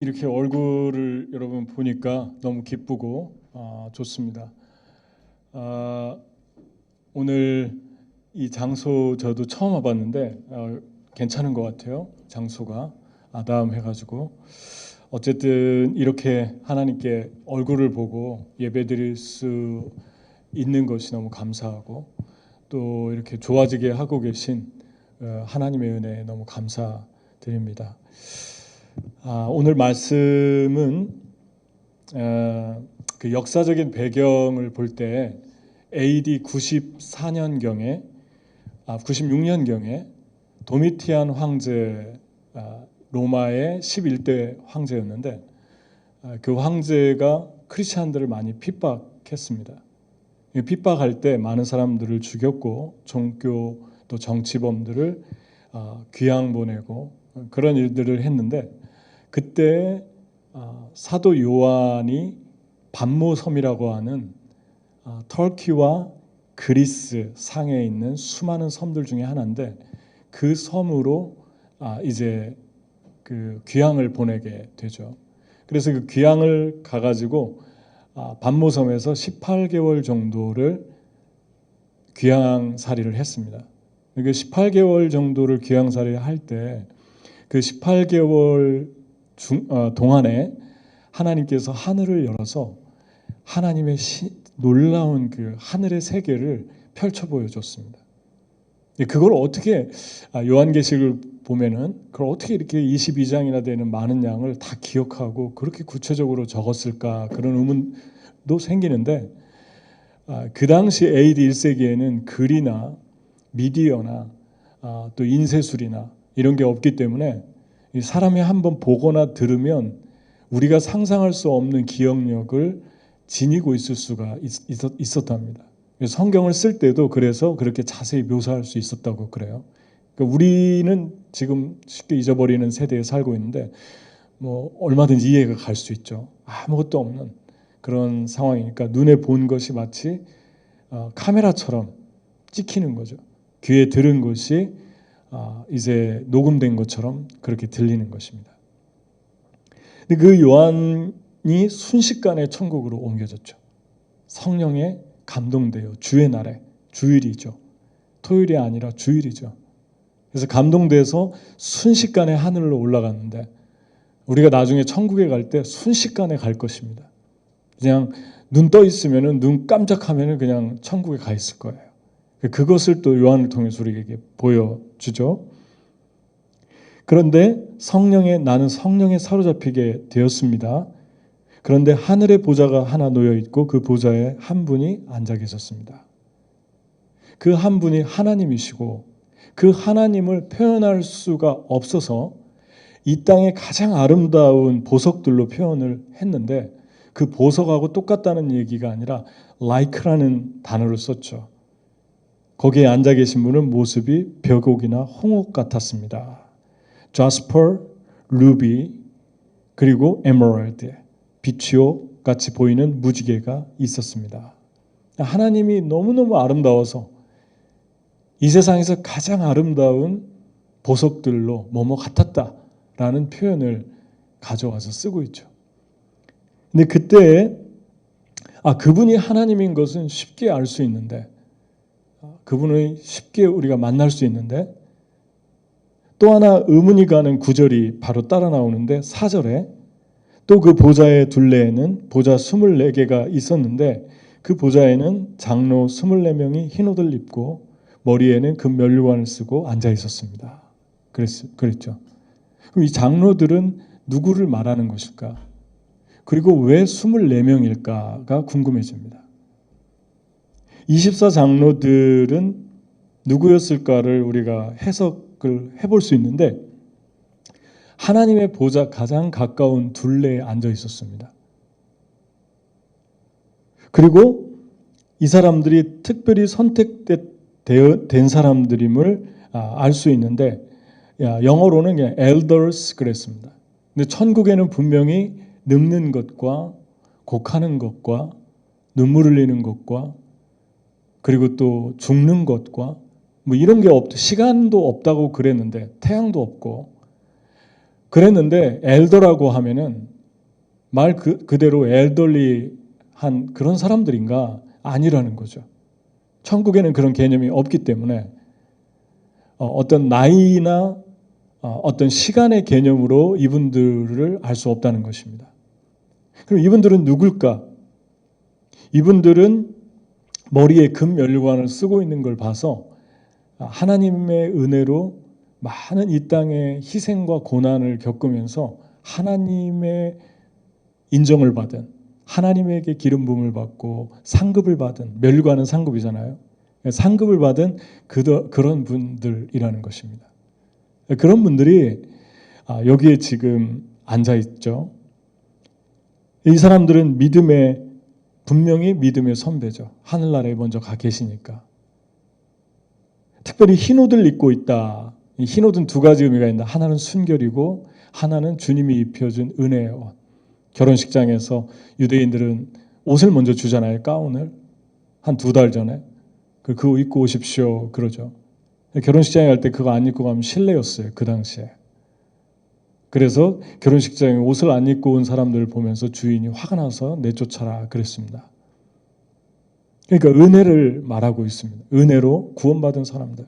이렇게 얼굴을 여러분 보니까 너무 기쁘고 좋습니다. 오늘 이 장소 저도 처음 와봤는데 괜찮은 것 같아요. 장소가 아담 해가지고 어쨌든 이렇게 하나님께 얼굴을 보고 예배드릴 수 있는 것이 너무 감사하고 또 이렇게 좋아지게 하고 계신 하나님의 은혜에 너무 감사드립니다. 오늘 말씀은 그 역사적인 배경을 볼 때 AD 94년경에 96년경에 도미티안 황제, 로마의 11대 황제였는데 그 황제가 크리스찬들을 많이 핍박했습니다. 핍박할 때 많은 사람들을 죽였고 종교 또 정치범들을 귀양 보내고 그런 일들을 했는데 그때 사도 요한이 반모섬이라고 하는 터키와 그리스 상에 있는 수많은 섬들 중에 하나인데 그 섬으로 이제 그 귀향을 보내게 되죠. 그래서 그 귀향을 가가지고 반모섬에서 18개월 정도를 귀향살이를 했습니다. 그 18개월 정도를 귀향살이를 할 때 그 18개월 동안에 하나님께서 하늘을 열어서 하나님의 놀라운 그 하늘의 세계를 펼쳐 보여줬습니다. 그걸 어떻게 요한계시를 보면은 그걸 어떻게 이렇게 22장이나 되는 많은 양을 다 기억하고 그렇게 구체적으로 적었을까 그런 의문도 생기는데 그 당시 AD 1세기에는 글이나 미디어나 또 인쇄술이나 이런 게 없기 때문에 사람이 한번 보거나 들으면 우리가 상상할 수 없는 기억력을 지니고 있을 수가 있었답니다. 성경을 쓸 때도 그래서 그렇게 자세히 묘사할 수 있었다고 그래요. 그러니까 우리는 지금 쉽게 잊어버리는 세대에 살고 있는데 뭐 얼마든지 이해가 갈 수 있죠. 아무것도 없는 그런 상황이니까 눈에 본 것이 마치 카메라처럼 찍히는 거죠. 귀에 들은 것이 이제 녹음된 것처럼 그렇게 들리는 것입니다. 근데 그 요한이 순식간에 천국으로 옮겨졌죠. 성령에 감동되어 주의 날에, 주일이죠. 토요일이 아니라 주일이죠. 그래서 감동돼서 순식간에 하늘로 올라갔는데 우리가 나중에 천국에 갈 때 순식간에 갈 것입니다. 그냥 눈 떠 있으면은 눈 깜짝하면은 그냥 천국에 가 있을 거예요. 그것을 또 요한을 통해서 우리에게 보여주죠. 그런데 나는 성령에 사로잡히게 되었습니다. 그런데 하늘의 보좌가 하나 놓여 있고 그 보좌에 한 분이 앉아 계셨습니다. 그 한 분이 하나님이시고 그 하나님을 표현할 수가 없어서 이 땅의 가장 아름다운 보석들로 표현을 했는데 그 보석하고 똑같다는 얘기가 아니라 like라는 단어를 썼죠. 거기에 앉아 계신 분은 모습이 벽옥이나 홍옥 같았습니다. 자스퍼, 루비, 그리고 에메랄드, 비치오 같이 보이는 무지개가 있었습니다. 하나님이 너무너무 아름다워서 이 세상에서 가장 아름다운 보석들로 뭐뭐 같았다라는 표현을 가져와서 쓰고 있죠. 근데 그때 그분이 하나님인 것은 쉽게 알 수 있는데 그분을 쉽게 우리가 만날 수 있는데 또 하나 의문이 가는 구절이 바로 따라 나오는데 4절에 또 그 보좌의 둘레에는 보좌 24개가 있었는데 그 보좌에는 장로 24명이 흰 옷을 입고 머리에는 금 면류관을 쓰고 앉아 있었습니다. 그랬죠. 그럼 이 장로들은 누구를 말하는 것일까? 그리고 왜 24명일까가 궁금해집니다. 24장로들은 누구였을까를 우리가 해석을 해볼 수 있는데 하나님의 보좌 가장 가까운 둘레에 앉아 있었습니다. 그리고 이 사람들이 특별히 선택된 사람들임을 알 수 있는데 영어로는 그냥 elders 그랬습니다. 근데 천국에는 분명히 늙는 것과 곡하는 것과 눈물 흘리는 것과 그리고 또 죽는 것과 뭐 이런 게 시간도 없다고 그랬는데 태양도 없고 그랬는데 엘더라고 하면은 말 그대로 엘더리한 그런 사람들인가? 아니라는 거죠. 천국에는 그런 개념이 없기 때문에 어떤 나이나 어떤 시간의 개념으로 이분들을 알 수 없다는 것입니다. 그럼 이분들은 누굴까? 이분들은 머리에 금면류관을 쓰고 있는 걸 봐서 하나님의 은혜로 많은 이 땅의 희생과 고난을 겪으면서 하나님의 인정을 받은, 하나님에게 기름 부음을 받고 상급을 받은, 면류관은 상급이잖아요. 상급을 받은 그런 분들이라는 것입니다. 그런 분들이 여기에 지금 앉아 있죠. 이 사람들은 분명히 믿음의 선배죠. 하늘나라에 먼저 가 계시니까. 특별히 흰 옷을 입고 있다. 이 흰 옷은 두 가지 의미가 있는데 하나는 순결이고 하나는 주님이 입혀준 은혜의 옷. 결혼식장에서 유대인들은 옷을 먼저 주잖아요. 가운을. 한 2달 전에. 그거 입고 오십시오. 그러죠. 결혼식장에 갈 때 그거 안 입고 가면 실례였어요. 그 당시에. 그래서 결혼식장에 옷을 안 입고 온 사람들을 보면서 주인이 화가 나서 내쫓아라 그랬습니다. 그러니까 은혜를 말하고 있습니다. 은혜로 구원받은 사람들.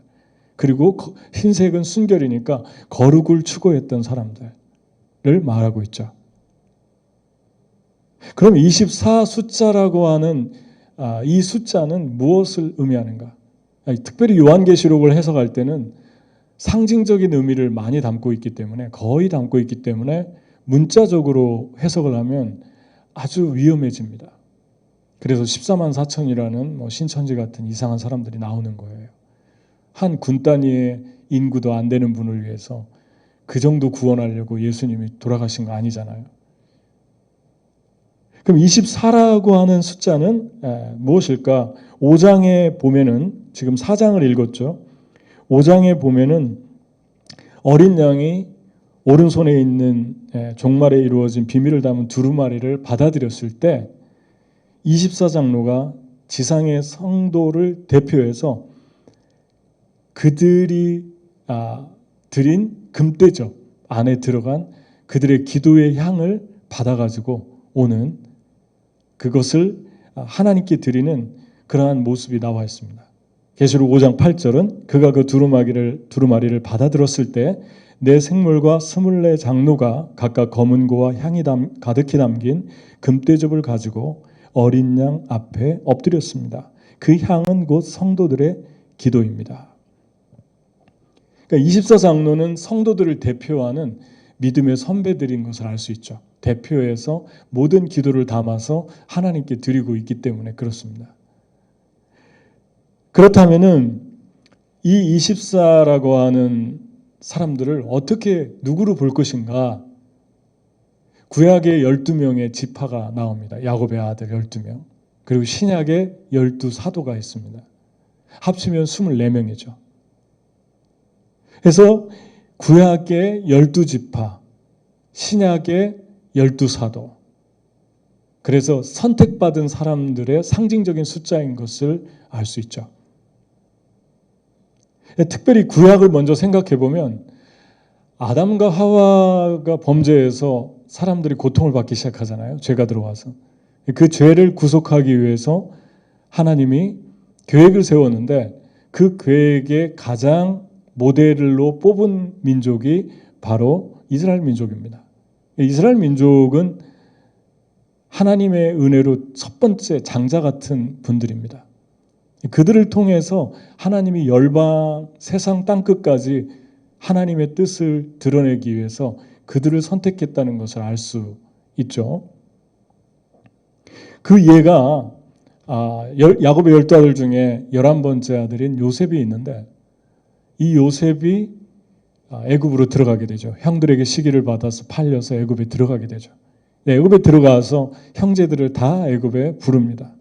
그리고 흰색은 순결이니까 거룩을 추구했던 사람들을 말하고 있죠. 그럼 24 숫자라고 하는 이 숫자는 무엇을 의미하는가? 특별히 요한계시록을 해석할 때는 상징적인 의미를 많이 담고 있기 때문에 거의 담고 있기 때문에 문자적으로 해석을 하면 아주 위험해집니다. 그래서 14만 4천이라는 신천지 같은 이상한 사람들이 나오는 거예요. 한 군 단위의 인구도 안 되는 분을 위해서 그 정도 구원하려고 예수님이 돌아가신 거 아니잖아요. 그럼 24라고 하는 숫자는 무엇일까? 5장에 보면은 지금 4장을 읽었죠. 5장에 보면은 어린 양이 오른손에 있는 종말에 이루어진 비밀을 담은 두루마리를 받아들였을 때 24장로가 지상의 성도를 대표해서 그들이 드린 금대접 안에 들어간 그들의 기도의 향을 받아가지고 오는 그것을 하나님께 드리는 그러한 모습이 나와 있습니다. 계시록 5장 8절은 그가 그 두루마리를 받아들었을 때 내 생물과 24 장로가 각각 검은고와 향이 가득히 담긴 금대접을 가지고 어린 양 앞에 엎드렸습니다. 그 향은 곧 성도들의 기도입니다. 그러니까 24장로는 성도들을 대표하는 믿음의 선배들인 것을 알 수 있죠. 대표해서 모든 기도를 담아서 하나님께 드리고 있기 때문에 그렇습니다. 그렇다면은 이 24라고 하는 사람들을 어떻게 누구로 볼 것인가? 구약의 12명의 지파가 나옵니다. 야곱의 아들 12명. 그리고 신약의 12사도가 있습니다. 합치면 24명이죠. 그래서 구약의 12지파, 신약의 12사도. 그래서 선택받은 사람들의 상징적인 숫자인 것을 알 수 있죠. 특별히 구약을 먼저 생각해 보면 아담과 하와가 범죄해서 사람들이 고통을 받기 시작하잖아요. 죄가 들어와서. 그 죄를 구속하기 위해서 하나님이 계획을 세웠는데 그 계획의 가장 모델로 뽑은 민족이 바로 이스라엘 민족입니다. 이스라엘 민족은 하나님의 은혜로 첫 번째 장자 같은 분들입니다. 그들을 통해서 하나님이 열방, 세상 땅끝까지 하나님의 뜻을 드러내기 위해서 그들을 선택했다는 것을 알 수 있죠. 그 예가 야곱의 12아들 중에 11번째 아들인 요셉이 있는데 이 요셉이 애굽으로 들어가게 되죠. 형들에게 시기를 받아서 팔려서 애굽에 들어가게 되죠. 애굽에 들어가서 형제들을 다 애굽에 부릅니다.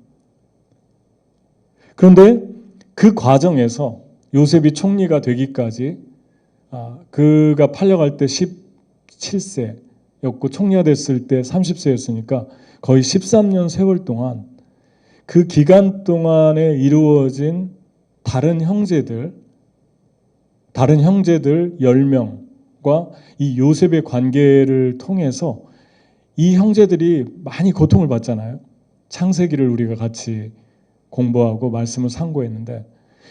그런데 그 과정에서 요셉이 총리가 되기까지 그가 팔려갈 때 17세였고 총리가 됐을 때 30세였으니까 거의 13년 세월 동안 그 기간 동안에 이루어진 다른 형제들 10명 야곱과 이 요셉의 관계를 통해서 이 형제들이 많이 고통을 받잖아요. 창세기를 우리가 같이 공부하고 말씀을 상고했는데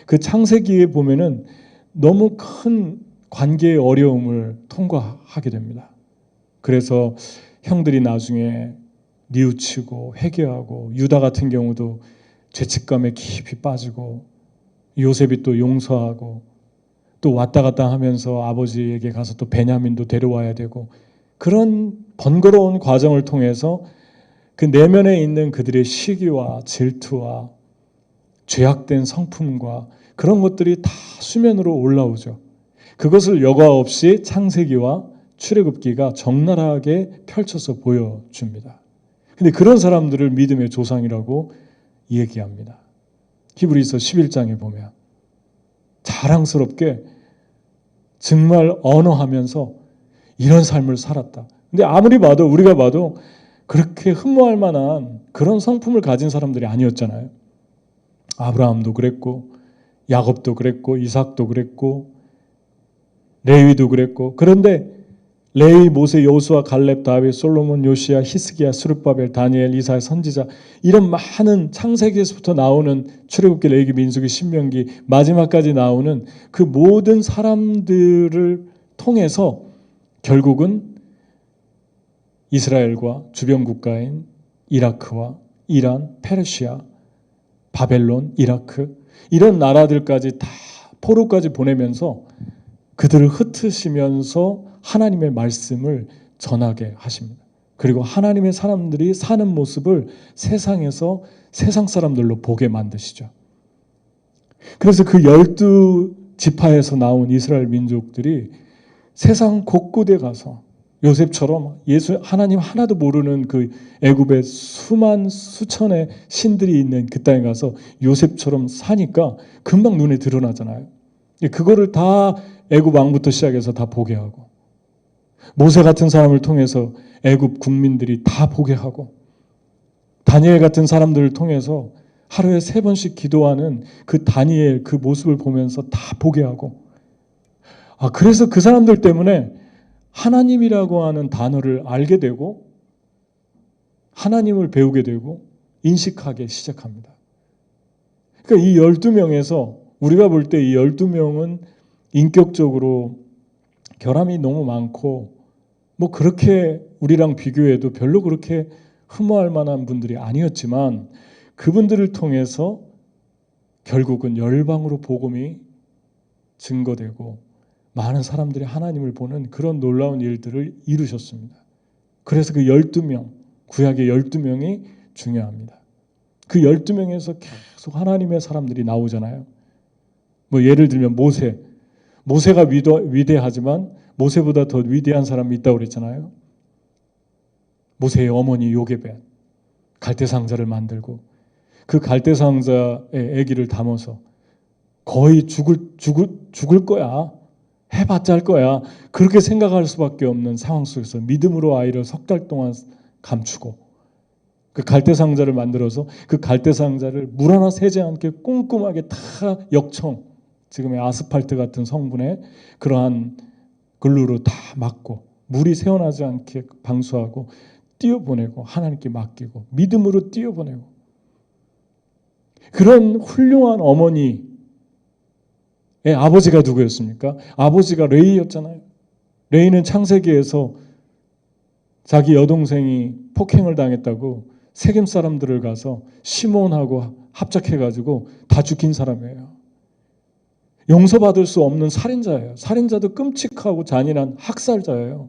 그 창세기에 보면은 너무 큰 관계의 어려움을 통과하게 됩니다. 그래서 형들이 나중에 뉘우치고 회개하고 유다 같은 경우도 죄책감에 깊이 빠지고 요셉이 또 용서하고 또 왔다 갔다 하면서 아버지에게 가서 또 베냐민도 데려와야 되고 그런 번거로운 과정을 통해서 그 내면에 있는 그들의 시기와 질투와 죄악된 성품과 그런 것들이 다 수면으로 올라오죠. 그것을 여과 없이 창세기와 출애굽기가 적나라하게 펼쳐서 보여줍니다. 근데 그런 사람들을 믿음의 조상이라고 얘기합니다. 히브리서 11장에 보면 자랑스럽게 정말 언어하면서 이런 삶을 살았다. 근데 아무리 봐도 우리가 봐도 그렇게 흠모할 만한 그런 성품을 가진 사람들이 아니었잖아요. 아브라함도 그랬고 야곱도 그랬고 이삭도 그랬고 레위도 그랬고 그런데 레위, 모세, 여호수아, 갈렙, 다윗, 솔로몬, 요시야, 히스기야, 스룹바벨, 다니엘, 이사야, 선지자 이런 많은 창세기에서부터 나오는 출애굽기, 레위기, 민수기, 신명기 마지막까지 나오는 그 모든 사람들을 통해서 결국은 이스라엘과 주변 국가인 이라크와 이란, 페르시아, 바벨론, 이라크 이런 나라들까지 다 포로까지 보내면서 그들을 흩으시면서 하나님의 말씀을 전하게 하십니다. 그리고 하나님의 사람들이 사는 모습을 세상에서 세상 사람들로 보게 만드시죠. 그래서 그 12지파에서 나온 이스라엘 민족들이 세상 곳곳에 가서 요셉처럼 하나님 하나도 모르는 그 애굽의 수천의 신들이 있는 그 땅에 가서 요셉처럼 사니까 금방 눈에 드러나잖아요. 그거를 다 애굽 왕부터 시작해서 다 보게 하고 모세 같은 사람을 통해서 애굽 국민들이 다 보게 하고 다니엘 같은 사람들을 통해서 하루에 3번씩 기도하는 그 다니엘 그 모습을 보면서 다 보게 하고 그래서 그 사람들 때문에 하나님이라고 하는 단어를 알게 되고 하나님을 배우게 되고 인식하기 시작합니다. 그러니까 이 12명에서 우리가 볼 때 이 12명은 인격적으로 결함이 너무 많고 뭐 그렇게 우리랑 비교해도 별로 그렇게 흠모할 만한 분들이 아니었지만 그분들을 통해서 결국은 열방으로 복음이 증거되고 많은 사람들이 하나님을 보는 그런 놀라운 일들을 이루셨습니다. 그래서 그 12명, 구약의 12명이 중요합니다. 그 12명에서 계속 하나님의 사람들이 나오잖아요. 뭐 예를 들면 모세가 위대하지만 모세보다 더 위대한 사람이 있다고 그랬잖아요. 모세의 어머니 요게벳 갈대상자를 만들고 그 갈대상자에 아기를 담아서 거의 죽을 거야. 해봤자 할 거야. 그렇게 생각할 수밖에 없는 상황 속에서 믿음으로 아이를 3달 동안 감추고 그 갈대상자를 만들어서 그 갈대상자를 물 하나 새지 않게 꼼꼼하게 다 역청 지금의 아스팔트 같은 성분의 그러한 글루로 다 막고 물이 새어나지 않게 방수하고 띄어보내고 하나님께 맡기고 믿음으로 띄어보내고 그런 훌륭한 어머니의 아버지가 누구였습니까? 아버지가 레이였잖아요. 레이는 창세기에서 자기 여동생이 폭행을 당했다고 세겜 사람들을 가서 시몬하고 합작해가지고 다 죽인 사람이에요. 용서받을 수 없는 살인자예요. 살인자도 끔찍하고 잔인한 학살자예요.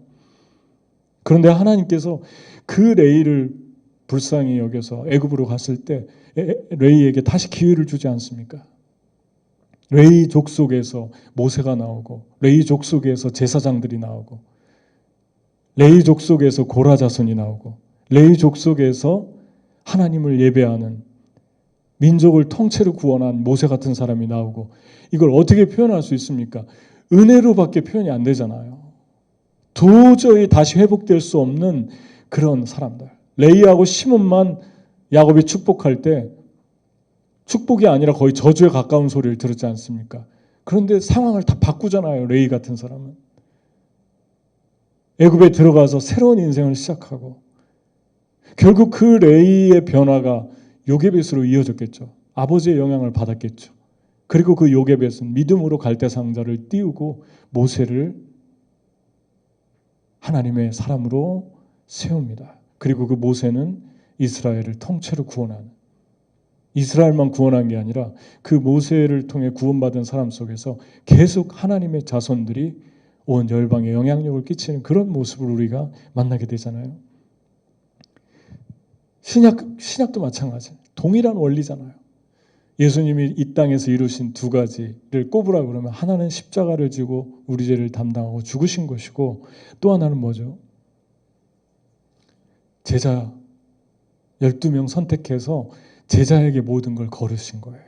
그런데 하나님께서 그 레이를 불쌍히 여겨서 애굽으로 갔을 때 레이에게 다시 기회를 주지 않습니까? 레이 족속에서 모세가 나오고 레이 족속에서 제사장들이 나오고 레이 족속에서 고라 자손이 나오고 레이 족속에서 하나님을 예배하는 민족을 통째로 구원한 모세 같은 사람이 나오고 이걸 어떻게 표현할 수 있습니까? 은혜로밖에 표현이 안 되잖아요. 도저히 다시 회복될 수 없는 그런 사람들. 레이하고 시몬만 야곱이 축복할 때 축복이 아니라 거의 저주에 가까운 소리를 들었지 않습니까? 그런데 상황을 다 바꾸잖아요. 레이 같은 사람은. 애굽에 들어가서 새로운 인생을 시작하고 결국 그 레이의 변화가 요게벳으로 이어졌겠죠. 아버지의 영향을 받았겠죠. 그리고 그 요게벳은 믿음으로 갈대상자를 띄우고 모세를 하나님의 사람으로 세웁니다. 그리고 그 모세는 이스라엘을 통째로 구원하는, 이스라엘만 구원한 게 아니라 그 모세를 통해 구원받은 사람 속에서 계속 하나님의 자손들이 온 열방에 영향력을 끼치는 그런 모습을 우리가 만나게 되잖아요. 신약도 마찬가지. 동일한 원리잖아요. 예수님이 이 땅에서 이루신 두 가지를 꼽으라 그러면 하나는 십자가를 지고 우리 죄를 담당하고 죽으신 것이고 또 하나는 뭐죠? 제자 12명 선택해서 제자에게 모든 걸 걸으신 거예요.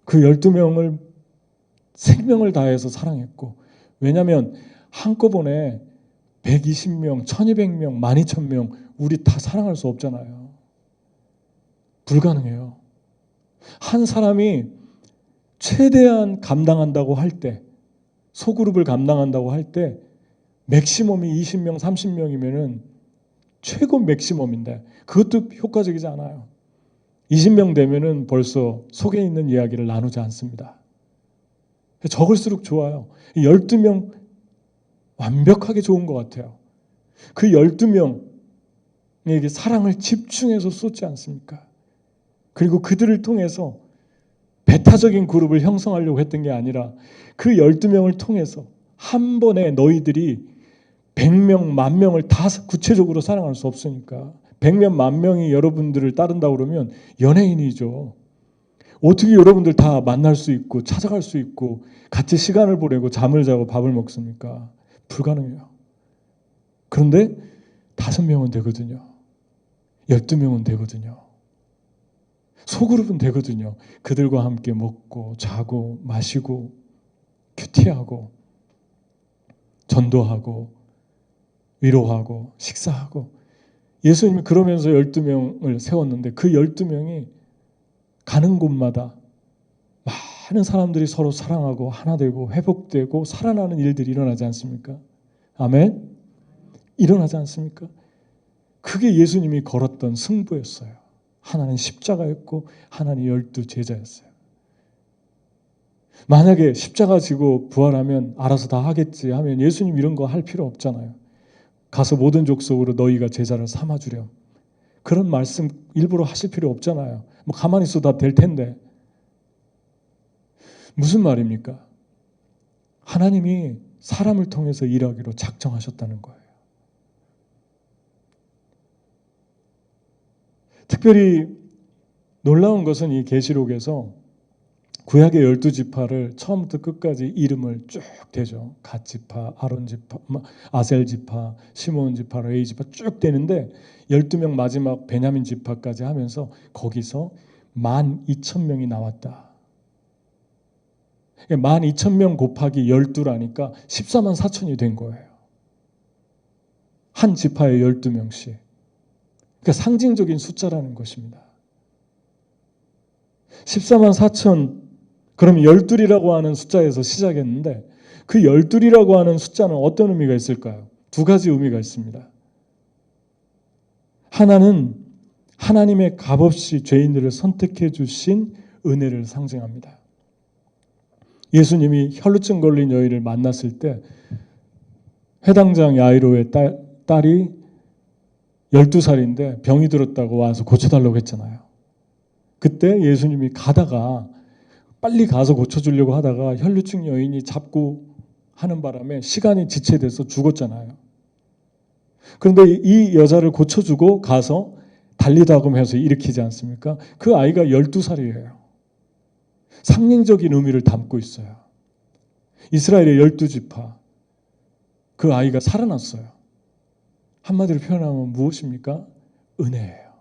그 12명을 생명을 다해서 사랑했고, 왜냐하면 한꺼번에 120명, 1200명, 12000명 우리 다 사랑할 수 없잖아요. 불가능해요. 한 사람이 최대한 감당한다고 할 때, 소그룹을 감당한다고 할 때 맥시멈이 20명, 30명이면은 최고 맥시멈인데 그것도 효과적이지 않아요. 20명 되면은 벌써 속에 있는 이야기를 나누지 않습니다. 적을수록 좋아요. 12명 완벽하게 좋은 것 같아요. 그 12명에게 사랑을 집중해서 쏟지 않습니까? 그리고 그들을 통해서 배타적인 그룹을 형성하려고 했던 게 아니라 그 12명을 통해서 한 번에 너희들이 100명, 10,000명을 다 구체적으로 사랑할 수 없으니까 100명, 10,000명이 여러분들을 따른다고 그러면 연예인이죠. 어떻게 여러분들 다 만날 수 있고 찾아갈 수 있고 같이 시간을 보내고 잠을 자고 밥을 먹습니까? 불가능해요. 그런데 5명은 되거든요. 12명은 되거든요. 소그룹은 되거든요. 그들과 함께 먹고 자고 마시고 큐티하고 전도하고 위로하고 식사하고. 예수님이 그러면서 12명을 세웠는데 그 12명이 가는 곳마다 많은 사람들이 서로 사랑하고 하나 되고 회복되고 살아나는 일들이 일어나지 않습니까? 아멘? 일어나지 않습니까? 그게 예수님이 걸었던 승부였어요. 하나는 십자가였고 하나는 12 제자였어요. 만약에 십자가 지고 부활하면 알아서 다 하겠지 하면 예수님 이런 거 할 필요 없잖아요. 가서 모든 족속으로 너희가 제자를 삼아주렴. 그런 말씀 일부러 하실 필요 없잖아요. 뭐 가만히 있어도 다 될 텐데. 무슨 말입니까? 하나님이 사람을 통해서 일하기로 작정하셨다는 거예요. 특별히 놀라운 것은 이 계시록에서 구약의 12지파를 처음부터 끝까지 이름을 쭉 대죠. 갓지파, 아론지파, 아셀지파, 시몬지파, 레이지파 쭉 대는데 12명 마지막 베냐민 지파까지 하면서 거기서 12,000명이 나왔다. 12,000명 곱하기 12라니까 14만 4천이 된 거예요. 한 지파에 12명씩. 그러니까 상징적인 숫자라는 것입니다. 14만 4천, 그럼 12이라고 하는 숫자에서 시작했는데 그 12이라고 하는 숫자는 어떤 의미가 있을까요? 두 가지 의미가 있습니다. 하나는 하나님의 값없이 죄인들을 선택해 주신 은혜를 상징합니다. 예수님이 혈루증 걸린 여인을 만났을 때 회당장 야이로의 딸이 12살인데 병이 들었다고 와서 고쳐달라고 했잖아요. 그때 예수님이 가다가 빨리 가서 고쳐주려고 하다가 혈루증 여인이 잡고 하는 바람에 시간이 지체돼서 죽었잖아요. 그런데 이 여자를 고쳐주고 가서 달리다금 해서 일으키지 않습니까? 그 아이가 12살이에요. 상징적인 의미를 담고 있어요. 이스라엘의 12지파, 그 아이가 살아났어요. 한마디로 표현하면 무엇입니까? 은혜예요.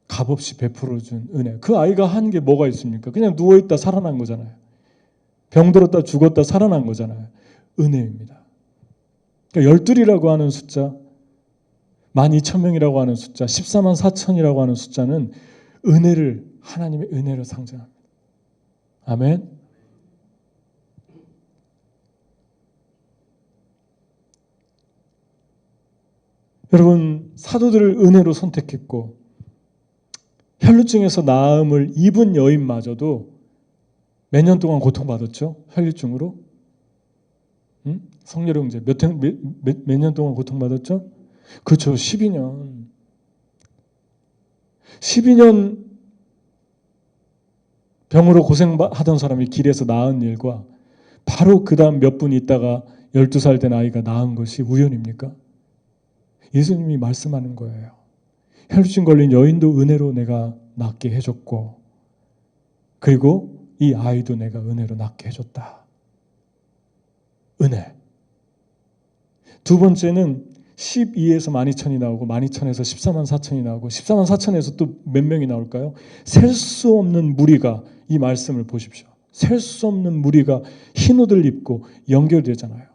값없이 베풀어준 은혜. 그 아이가 한 게 뭐가 있습니까? 그냥 누워있다 살아난 거잖아요. 병들었다 죽었다 살아난 거잖아요. 은혜입니다. 그러니까 12이라고 하는 숫자, 12,000명이라고 하는 숫자, 14만 4천이라고 하는 숫자는 은혜를, 하나님의 은혜를 상징합니다. 아멘. 여러분, 사도들을 은혜로 선택했고 혈루증에서 나음을 입은 여인마저도 몇 년 동안 고통받았죠? 혈루증으로. 응? 성렬 형제 몇 년 동안 고통받았죠? 그렇죠. 12년. 12년 병으로 고생하던 사람이 길에서 나은 일과 바로 그 다음 몇 분 있다가 12살 된 아이가 낳은 것이 우연입니까? 예수님이 말씀하는 거예요. 혈루증 걸린 여인도 은혜로 내가 낫게 해줬고, 그리고 이 아이도 내가 은혜로 낫게 해줬다. 은혜. 두 번째는 12에서 12,000이 나오고 12,000에서 14만 4천이 나오고 14만 4천에서 또 몇 명이 나올까요? 셀 수 없는 무리가, 이 말씀을 보십시오. 셀 수 없는 무리가 흰 옷을 입고 연결되잖아요.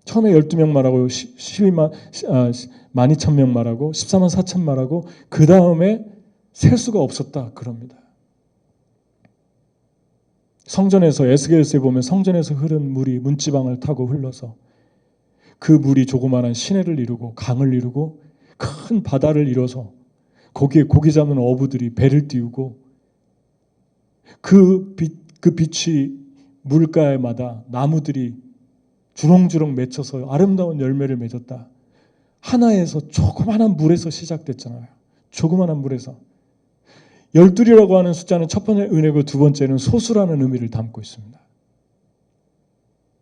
처음에 12명 말하고 12,000명 말하고 14만 4천 말하고 그 다음에 셀 수가 없었다 그럽니다. 성전에서, 에스겔서에 보면 성전에서 흐른 물이 문지방을 타고 흘러서 그 물이 조그마한 시내를 이루고 강을 이루고 큰 바다를 이뤄서 거기에 고기 잡는 어부들이 배를 띄우고 그 빛이 물가에마다 나무들이 주렁주렁 맺혀서 아름다운 열매를 맺었다. 하나에서 조그마한 물에서 시작됐잖아요. 조그마한 물에서. 12이라고 하는 숫자는 첫 번째 은혜고 두 번째는 소수라는 의미를 담고 있습니다.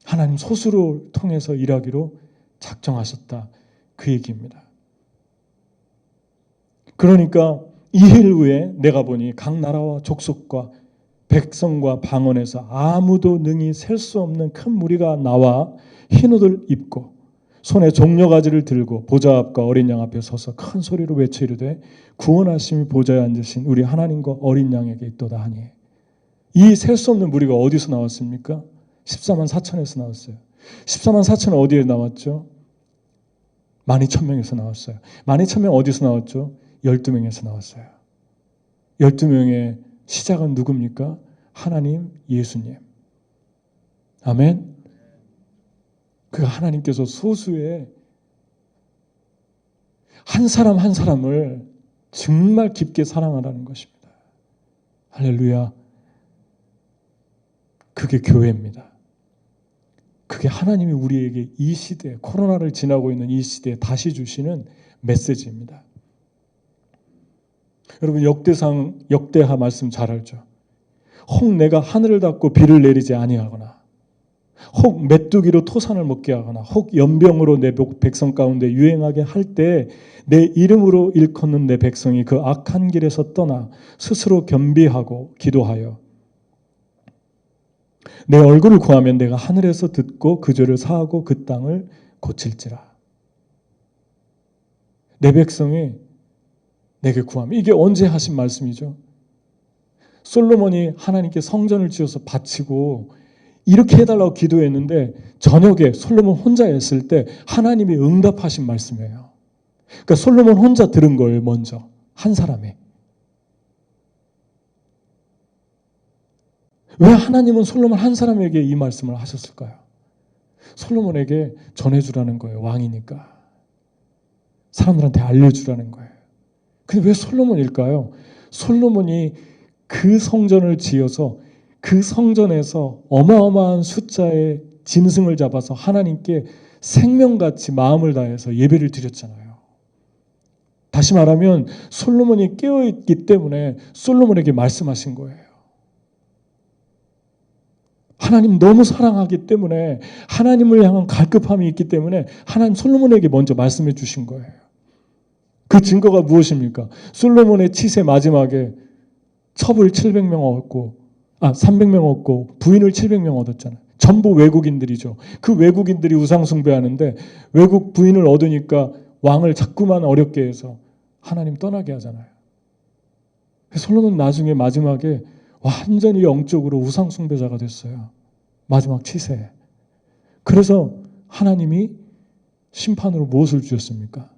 하나님 소수를 통해서 일하기로 작정하셨다. 그 얘기입니다. 그러니까 이 일 후에 내가 보니 각 나라와 족속과 백성과 방언에서 아무도 능히 셀 수 없는 큰 무리가 나와 흰옷을 입고 손에 종려가지를 들고 보좌 앞과 어린 양 앞에 서서 큰 소리로 외쳐 이르되 구원하심이 보좌에 앉으신 우리 하나님과 어린 양에게 있도다 하니. 이 셀 수 없는 무리가 어디서 나왔습니까? 14만 4천에서 나왔어요. 14만 4천은 어디에 나왔죠? 12,000명에서 나왔어요. 12,000명 어디서 나왔죠? 12명에서 나왔어요. 12명의 시작은 누굽니까? 하나님, 예수님. 아멘. 그 하나님께서 소수의 한 사람 한 사람을 정말 깊게 사랑하라는 것입니다. 할렐루야. 그게 교회입니다. 그게 하나님이 우리에게 이 시대에, 코로나를 지나고 있는 이 시대에 다시 주시는 메시지입니다. 여러분, 역대하 말씀 잘 알죠? 혹 내가 하늘을 닫고 비를 내리지 아니하거나 혹 메뚜기로 토산을 먹게 하거나 혹 연병으로 내 백성 가운데 유행하게 할 때 내 이름으로 일컫는 내 백성이 그 악한 길에서 떠나 스스로 겸비하고 기도하여 내 얼굴을 구하면 내가 하늘에서 듣고 그 죄를 사하고 그 땅을 고칠지라. 내 백성이 내게 구하면, 이게 언제 하신 말씀이죠? 솔로몬이 하나님께 성전을 지어서 바치고 이렇게 해달라고 기도했는데 저녁에 솔로몬 혼자 했을 때 하나님이 응답하신 말씀이에요. 그러니까 솔로몬 혼자 들은 거예요. 먼저 한 사람이. 왜 하나님은 솔로몬 한 사람에게 이 말씀을 하셨을까요? 솔로몬에게 전해주라는 거예요. 왕이니까. 사람들한테 알려주라는 거예요. 근데 왜 솔로몬일까요? 솔로몬이 그 성전을 지어서 그 성전에서 어마어마한 숫자의 짐승을 잡아서 하나님께 생명같이 마음을 다해서 예배를 드렸잖아요. 다시 말하면 솔로몬이 깨어있기 때문에 솔로몬에게 말씀하신 거예요. 하나님 너무 사랑하기 때문에, 하나님을 향한 갈급함이 있기 때문에 하나님 솔로몬에게 먼저 말씀해 주신 거예요. 그 증거가 무엇입니까? 솔로몬의 치세 마지막에 첩을 700명 얻고 300명 얻고 부인을 700명 얻었잖아요. 전부 외국인들이죠. 그 외국인들이 우상 숭배하는데 외국 부인을 얻으니까 왕을 자꾸만 어렵게 해서 하나님 떠나게 하잖아요. 솔로몬 나중에 마지막에 완전히 영적으로 우상 숭배자가 됐어요. 마지막 치세에. 그래서 하나님이 심판으로 무엇을 주셨습니까?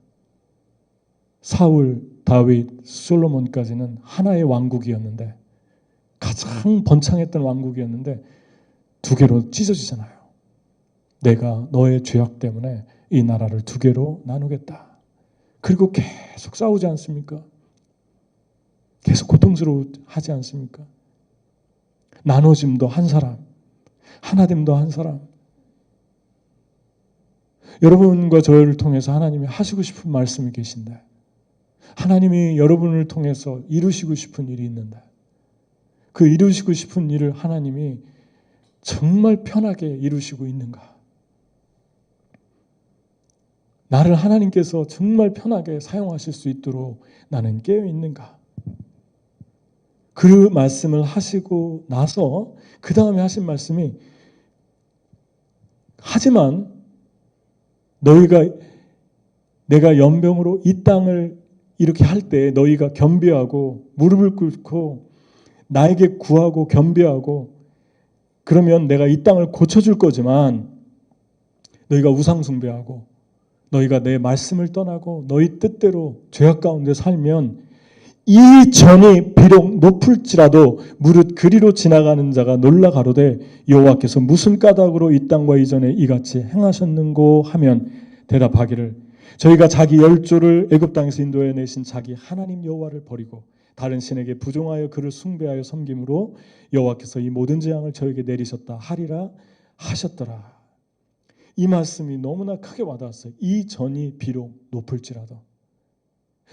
사울, 다윗, 솔로몬까지는 하나의 왕국이었는데, 가장 번창했던 왕국이었는데 두 개로 찢어지잖아요. 내가 너의 죄악 때문에 이 나라를 두 개로 나누겠다. 그리고 계속 싸우지 않습니까? 계속 고통스러워하지 않습니까? 나눠짐도 한 사람, 하나됨도 한 사람. 여러분과 저를 통해서 하나님이 하시고 싶은 말씀이 계신데, 하나님이 여러분을 통해서 이루시고 싶은 일이 있는데, 그 이루시고 싶은 일을 하나님이 정말 편하게 이루시고 있는가? 나를 하나님께서 정말 편하게 사용하실 수 있도록 나는 깨어 있는가? 그 말씀을 하시고 나서 그 다음에 하신 말씀이, 하지만 너희가 내가 연병으로 이 땅을 이렇게 할 때 너희가 겸비하고 무릎을 꿇고 나에게 구하고 겸비하고 그러면 내가 이 땅을 고쳐줄 거지만, 너희가 우상 숭배하고 너희가 내 말씀을 떠나고 너희 뜻대로 죄악 가운데 살면 이 전이 비록 높을지라도 무릇 그리로 지나가는 자가 놀라 가로되 여호와께서 무슨 까닭으로 이 땅과 이전에 이같이 행하셨는고 하면 대답하기를 저희가 자기 열조를 애굽 땅에서 인도해 내신 자기 하나님 여호와를 버리고 다른 신에게 부종하여 그를 숭배하여 섬김으로 여호와께서 이 모든 재앙을 저에게 내리셨다 하리라 하셨더라. 이 말씀이 너무나 크게 와닿았어요. 이 전이 비록 높을지라도.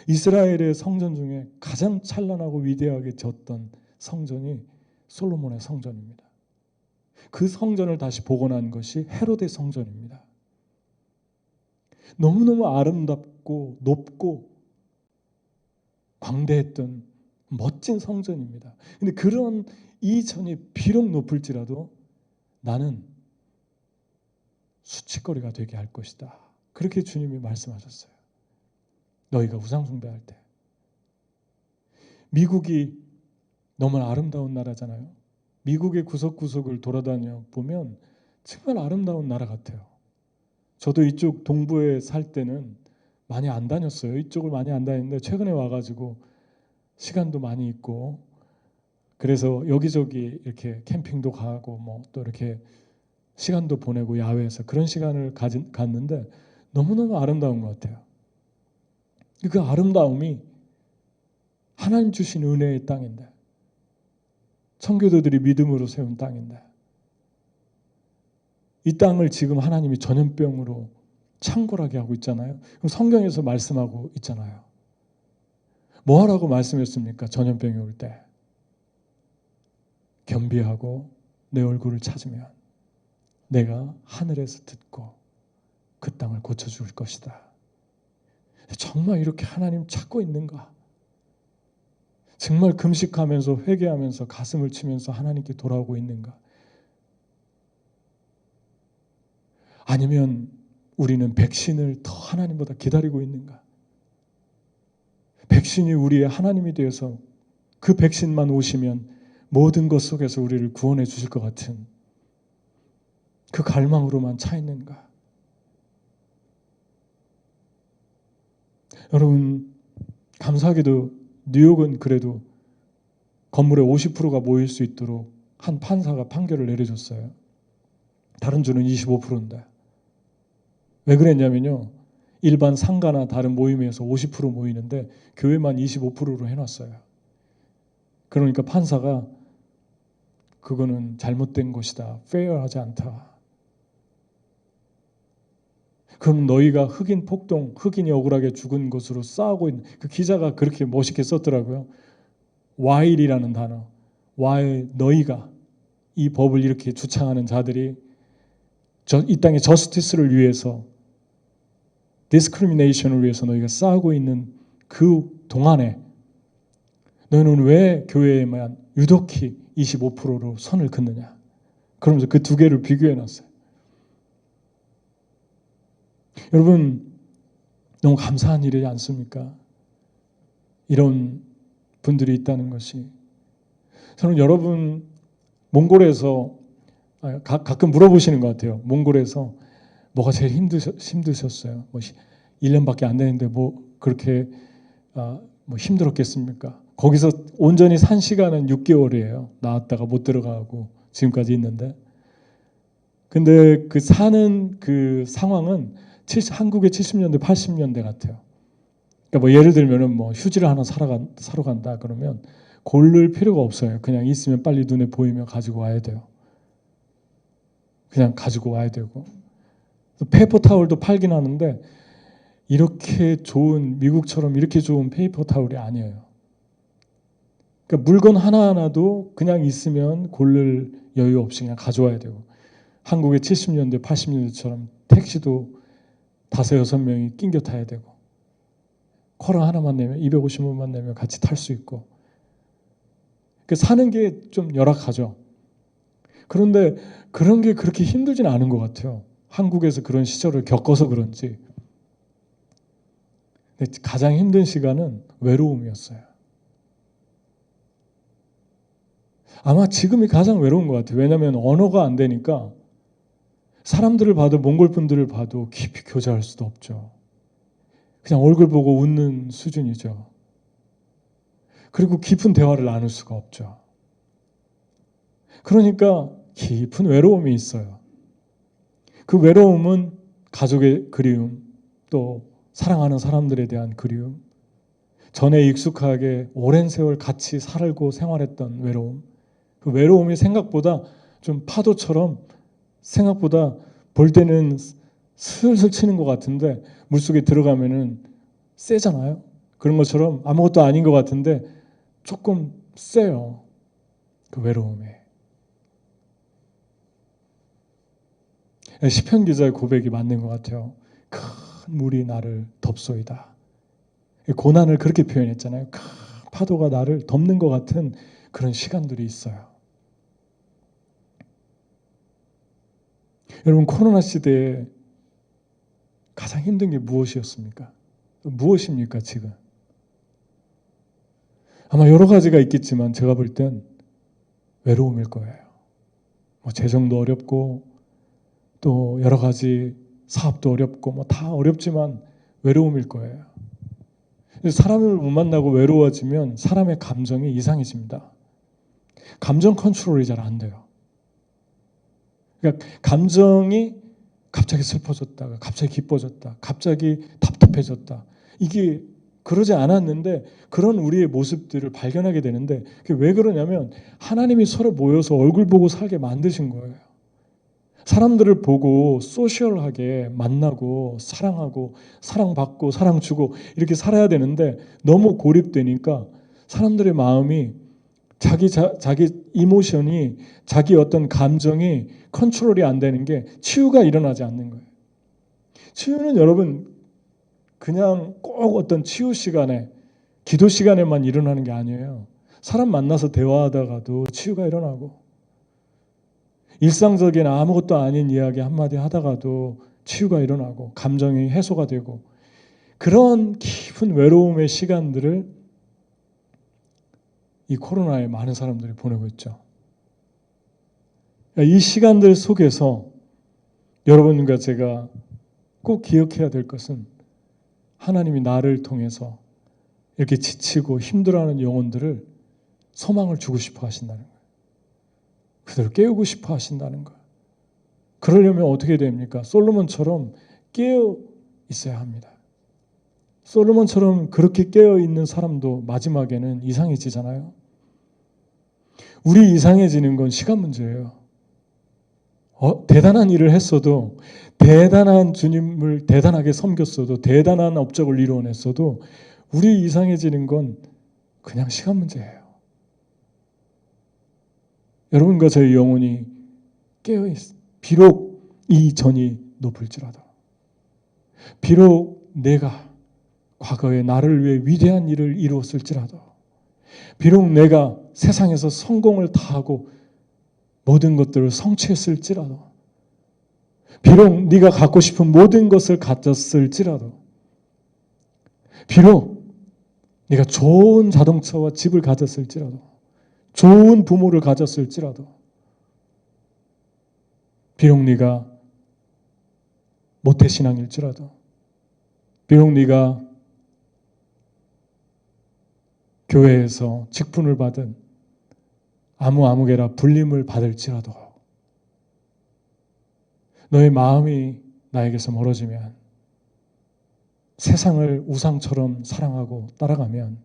이스라엘의 성전 중에 가장 찬란하고 위대하게 졌던 성전이 솔로몬의 성전입니다. 그 성전을 다시 복원한 것이 헤로데 성전입니다. 너무너무 아름답고 높고 광대했던 멋진 성전입니다. 근데 그런 이 전이 비록 높을지라도 나는 수치거리가 되게 할 것이다. 그렇게 주님이 말씀하셨어요. 너희가 우상 숭배할 때. 미국이 너무 아름다운 나라잖아요. 미국의 구석구석을 돌아다녀 보면 정말 아름다운 나라 같아요. 저도 이쪽 동부에 살 때는 많이 안 다녔어요. 이쪽을 많이 안 다녔는데 최근에 와가지고 시간도 많이 있고 그래서 여기저기 이렇게 캠핑도 가고 뭐 또 이렇게 시간도 보내고 야외에서 그런 시간을 갔는데 너무너무 아름다운 것 같아요. 그 아름다움이 하나님 주신 은혜의 땅인데, 청교도들이 믿음으로 세운 땅인데, 이 땅을 지금 하나님이 전염병으로 창궐하게 하고 있잖아요. 성경에서 말씀하고 있잖아요. 뭐 하라고 말씀했습니까? 전염병이 올 때 겸비하고 내 얼굴을 찾으면 내가 하늘에서 듣고 그 땅을 고쳐줄 것이다. 정말 이렇게 하나님 찾고 있는가? 정말 금식하면서 회개하면서 가슴을 치면서 하나님께 돌아오고 있는가? 아니면 우리는 백신을 더 하나님보다 기다리고 있는가? 백신이 우리의 하나님이 되어서 그 백신만 오시면 모든 것 속에서 우리를 구원해 주실 것 같은 그 갈망으로만 차 있는가? 여러분, 감사하게도 뉴욕은 그래도 건물의 50%가 모일 수 있도록 한 판사가 판결을 내려줬어요. 다른 주는 25%인데. 왜 그랬냐면요, 일반 상가나 다른 모임에서 50% 모이는데 교회만 25%로 해놨어요. 그러니까 판사가 그거는 잘못된 것이다, 페어하지 않다. 그럼 너희가 흑인 폭동, 흑인이 억울하게 죽은 것으로 싸우고 있는, 그 기자가 그렇게 멋있게 썼더라고요. while이라는 단어. while 너희가 이 법을 이렇게 주창하는 자들이 이 땅의 저스티스를 위해서, 디스크리미네이션을 위해서 너희가 싸우고 있는 그 동안에 너희는 왜 교회에만 유독히 25%로 선을 긋느냐. 그러면서 그 두 개를 비교해 놨어요. 여러분, 너무 감사한 일이지 않습니까? 이런 분들이 있다는 것이. 저는 여러분 몽골에서 가끔 물어보시는 것 같아요. 몽골에서 뭐가 제일 힘드셨어요? 뭐 1년밖에 안 되는데 뭐 그렇게 뭐 힘들었겠습니까? 거기서 온전히 산 시간은 6개월이에요. 나왔다가 못 들어가고 지금까지 있는데. 근데 그 사는 그 상황은 한국의 70년대, 80년대 같아요. 그러니까 뭐 예를 들면은 뭐 휴지를 하나 사러 간다 그러면 고를 필요가 없어요. 그냥 있으면 빨리 눈에 보이면 가지고 와야 돼요. 그냥 가지고 와야 되고. 페이퍼 타월도 팔긴 하는데 이렇게 좋은, 미국처럼 이렇게 좋은 페이퍼 타월이 아니에요. 그러니까 물건 하나하나도 그냥 있으면 고를 여유 없이 그냥 가져와야 되고, 한국의 70년대, 80년대처럼 택시도 5, 6명이 낑겨 타야 되고, 쿼러 하나만 내면 250원만 내면 같이 탈 수 있고, 사는 게 좀 열악하죠. 그런데 그런 게 그렇게 힘들진 않은 것 같아요. 한국에서 그런 시절을 겪어서 그런지. 근데 가장 힘든 시간은 외로움이었어요. 아마 지금이 가장 외로운 것 같아요. 왜냐하면 언어가 안 되니까 사람들을 봐도, 몽골 분들을 봐도 깊이 교제할 수도 없죠. 그냥 얼굴 보고 웃는 수준이죠. 그리고 깊은 대화를 나눌 수가 없죠. 그러니까 깊은 외로움이 있어요. 그 외로움은 가족의 그리움, 또 사랑하는 사람들에 대한 그리움, 전에 익숙하게 오랜 세월 같이 살고 생활했던 외로움, 그 외로움이 생각보다 좀 파도처럼, 생각보다 볼 때는 슬슬 치는 것 같은데 물속에 들어가면은 세잖아요. 그런 것처럼 아무것도 아닌 것 같은데 조금 세요. 그 외로움에. 시편 기자의 고백이 맞는 것 같아요. 큰 물이 나를 덮소이다. 고난을 그렇게 표현했잖아요. 큰 파도가 나를 덮는 것 같은 그런 시간들이 있어요. 여러분, 코로나 시대에 가장 힘든 게 무엇이었습니까? 무엇입니까, 지금? 아마 여러 가지가 있겠지만 제가 볼 땐 외로움일 거예요. 뭐 재정도 어렵고 또 여러 가지 사업도 어렵고 뭐 다 어렵지만 외로움일 거예요. 사람을 못 만나고 외로워지면 사람의 감정이 이상해집니다. 감정 컨트롤이 잘 안 돼요. 그러니까 감정이 갑자기 슬퍼졌다가 갑자기 기뻐졌다, 갑자기 답답해졌다. 이게 그러지 않았는데 그런 우리의 모습들을 발견하게 되는데, 그게 왜 그러냐면 하나님이 서로 모여서 얼굴 보고 살게 만드신 거예요. 사람들을 보고 소셜하게 만나고 사랑하고 사랑받고 사랑 주고 이렇게 살아야 되는데 너무 고립되니까 사람들의 마음이 자기 이모션이, 자기 어떤 감정이 컨트롤이 안 되는 게 치유가 일어나지 않는 거예요. 치유는 여러분 그냥 꼭 어떤 치유 시간에, 기도 시간에만 일어나는 게 아니에요. 사람 만나서 대화하다가도 치유가 일어나고, 일상적인 아무것도 아닌 이야기 한마디 하다가도 치유가 일어나고 감정이 해소가 되고, 그런 깊은 외로움의 시간들을 이 코로나에 많은 사람들이 보내고 있죠. 이 시간들 속에서 여러분과 제가 꼭 기억해야 될 것은 하나님이 나를 통해서 이렇게 지치고 힘들어하는 영혼들을 소망을 주고 싶어 하신다는 거예요. 그들을 깨우고 싶어 하신다는 거예요. 그러려면 어떻게 됩니까? 솔로몬처럼 깨어 있어야 합니다. 솔로몬처럼 그렇게 깨어 있는 사람도 마지막에는 이상해지잖아요. 우리 이상해지는 건 시간 문제예요. 대단한 일을 했어도, 대단한 주님을 대단하게 섬겼어도, 대단한 업적을 이루어냈어도 우리 이상해지는 건 그냥 시간 문제예요. 여러분과 저의 영혼이 깨어있어. 비록 이 전이 높을지라도, 비록 내가 과거에 나를 위해 위대한 일을 이루었을지라도, 비록 내가 세상에서 성공을 다하고 모든 것들을 성취했을지라도, 비록 네가 갖고 싶은 모든 것을 가졌을지라도, 비록 네가 좋은 자동차와 집을 가졌을지라도, 좋은 부모를 가졌을지라도, 비록 네가 모태신앙일지라도, 비록 네가 교회에서 직분을 받은 아무개라 불림을 받을지라도, 너의 마음이 나에게서 멀어지면 세상을 우상처럼 사랑하고 따라가면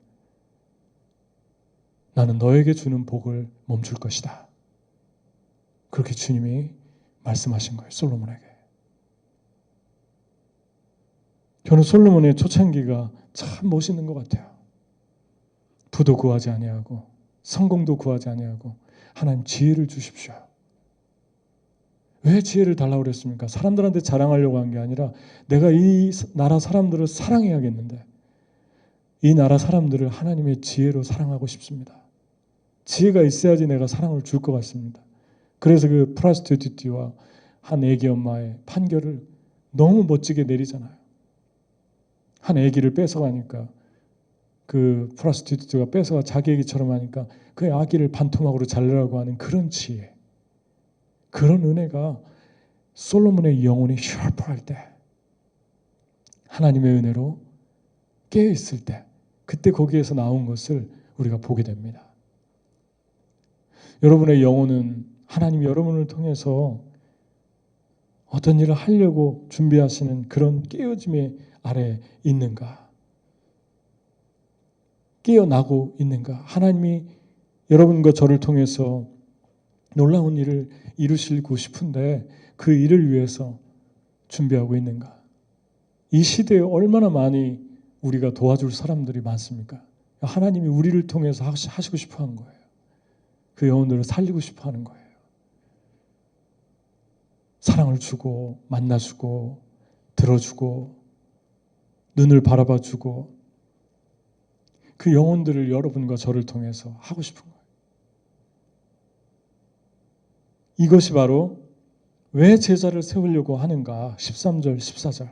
나는 너에게 주는 복을 멈출 것이다. 그렇게 주님이 말씀하신 거예요. 솔로몬에게. 저는 솔로몬의 초창기가 참 멋있는 것 같아요. 부도 구하지 아니하고 성공도 구하지 아니하고 하나님 지혜를 주십시오. 왜 지혜를 달라고 그랬습니까? 사람들한테 자랑하려고 한 게 아니라 내가 이 나라 사람들을 사랑해야겠는데 이 나라 사람들을 하나님의 지혜로 사랑하고 싶습니다. 지혜가 있어야지 내가 사랑을 줄 것 같습니다. 그래서 그 프라스티튜티와 한 애기 엄마의 판결을 너무 멋지게 내리잖아요. 한 애기를 뺏어가니까 그 프라스티튜트가 뺏어가 자기 애기처럼 하니까 그 아기를 반토막으로 잘라라고 하는 그런 지혜, 그런 은혜가 솔로몬의 영혼이 샤프할 때, 하나님의 은혜로 깨어있을 때, 그때 거기에서 나온 것을 우리가 보게 됩니다. 여러분의 영혼은 하나님이 여러분을 통해서 어떤 일을 하려고 준비하시는 그런 깨어짐의 아래에 있는가? 깨어나고 있는가? 하나님이 여러분과 저를 통해서 놀라운 일을 이루시고 싶은데 그 일을 위해서 준비하고 있는가? 이 시대에 얼마나 많이 우리가 도와줄 사람들이 많습니까? 하나님이 우리를 통해서 하시고 싶어 하는 거예요. 그 영혼들을 살리고 싶어 하는 거예요. 사랑을 주고 만나주고 들어주고 눈을 바라봐주고 그 영혼들을 여러분과 저를 통해서 하고 싶은 거예요. 이것이 바로 왜 제자를 세우려고 하는가? 13절, 14절.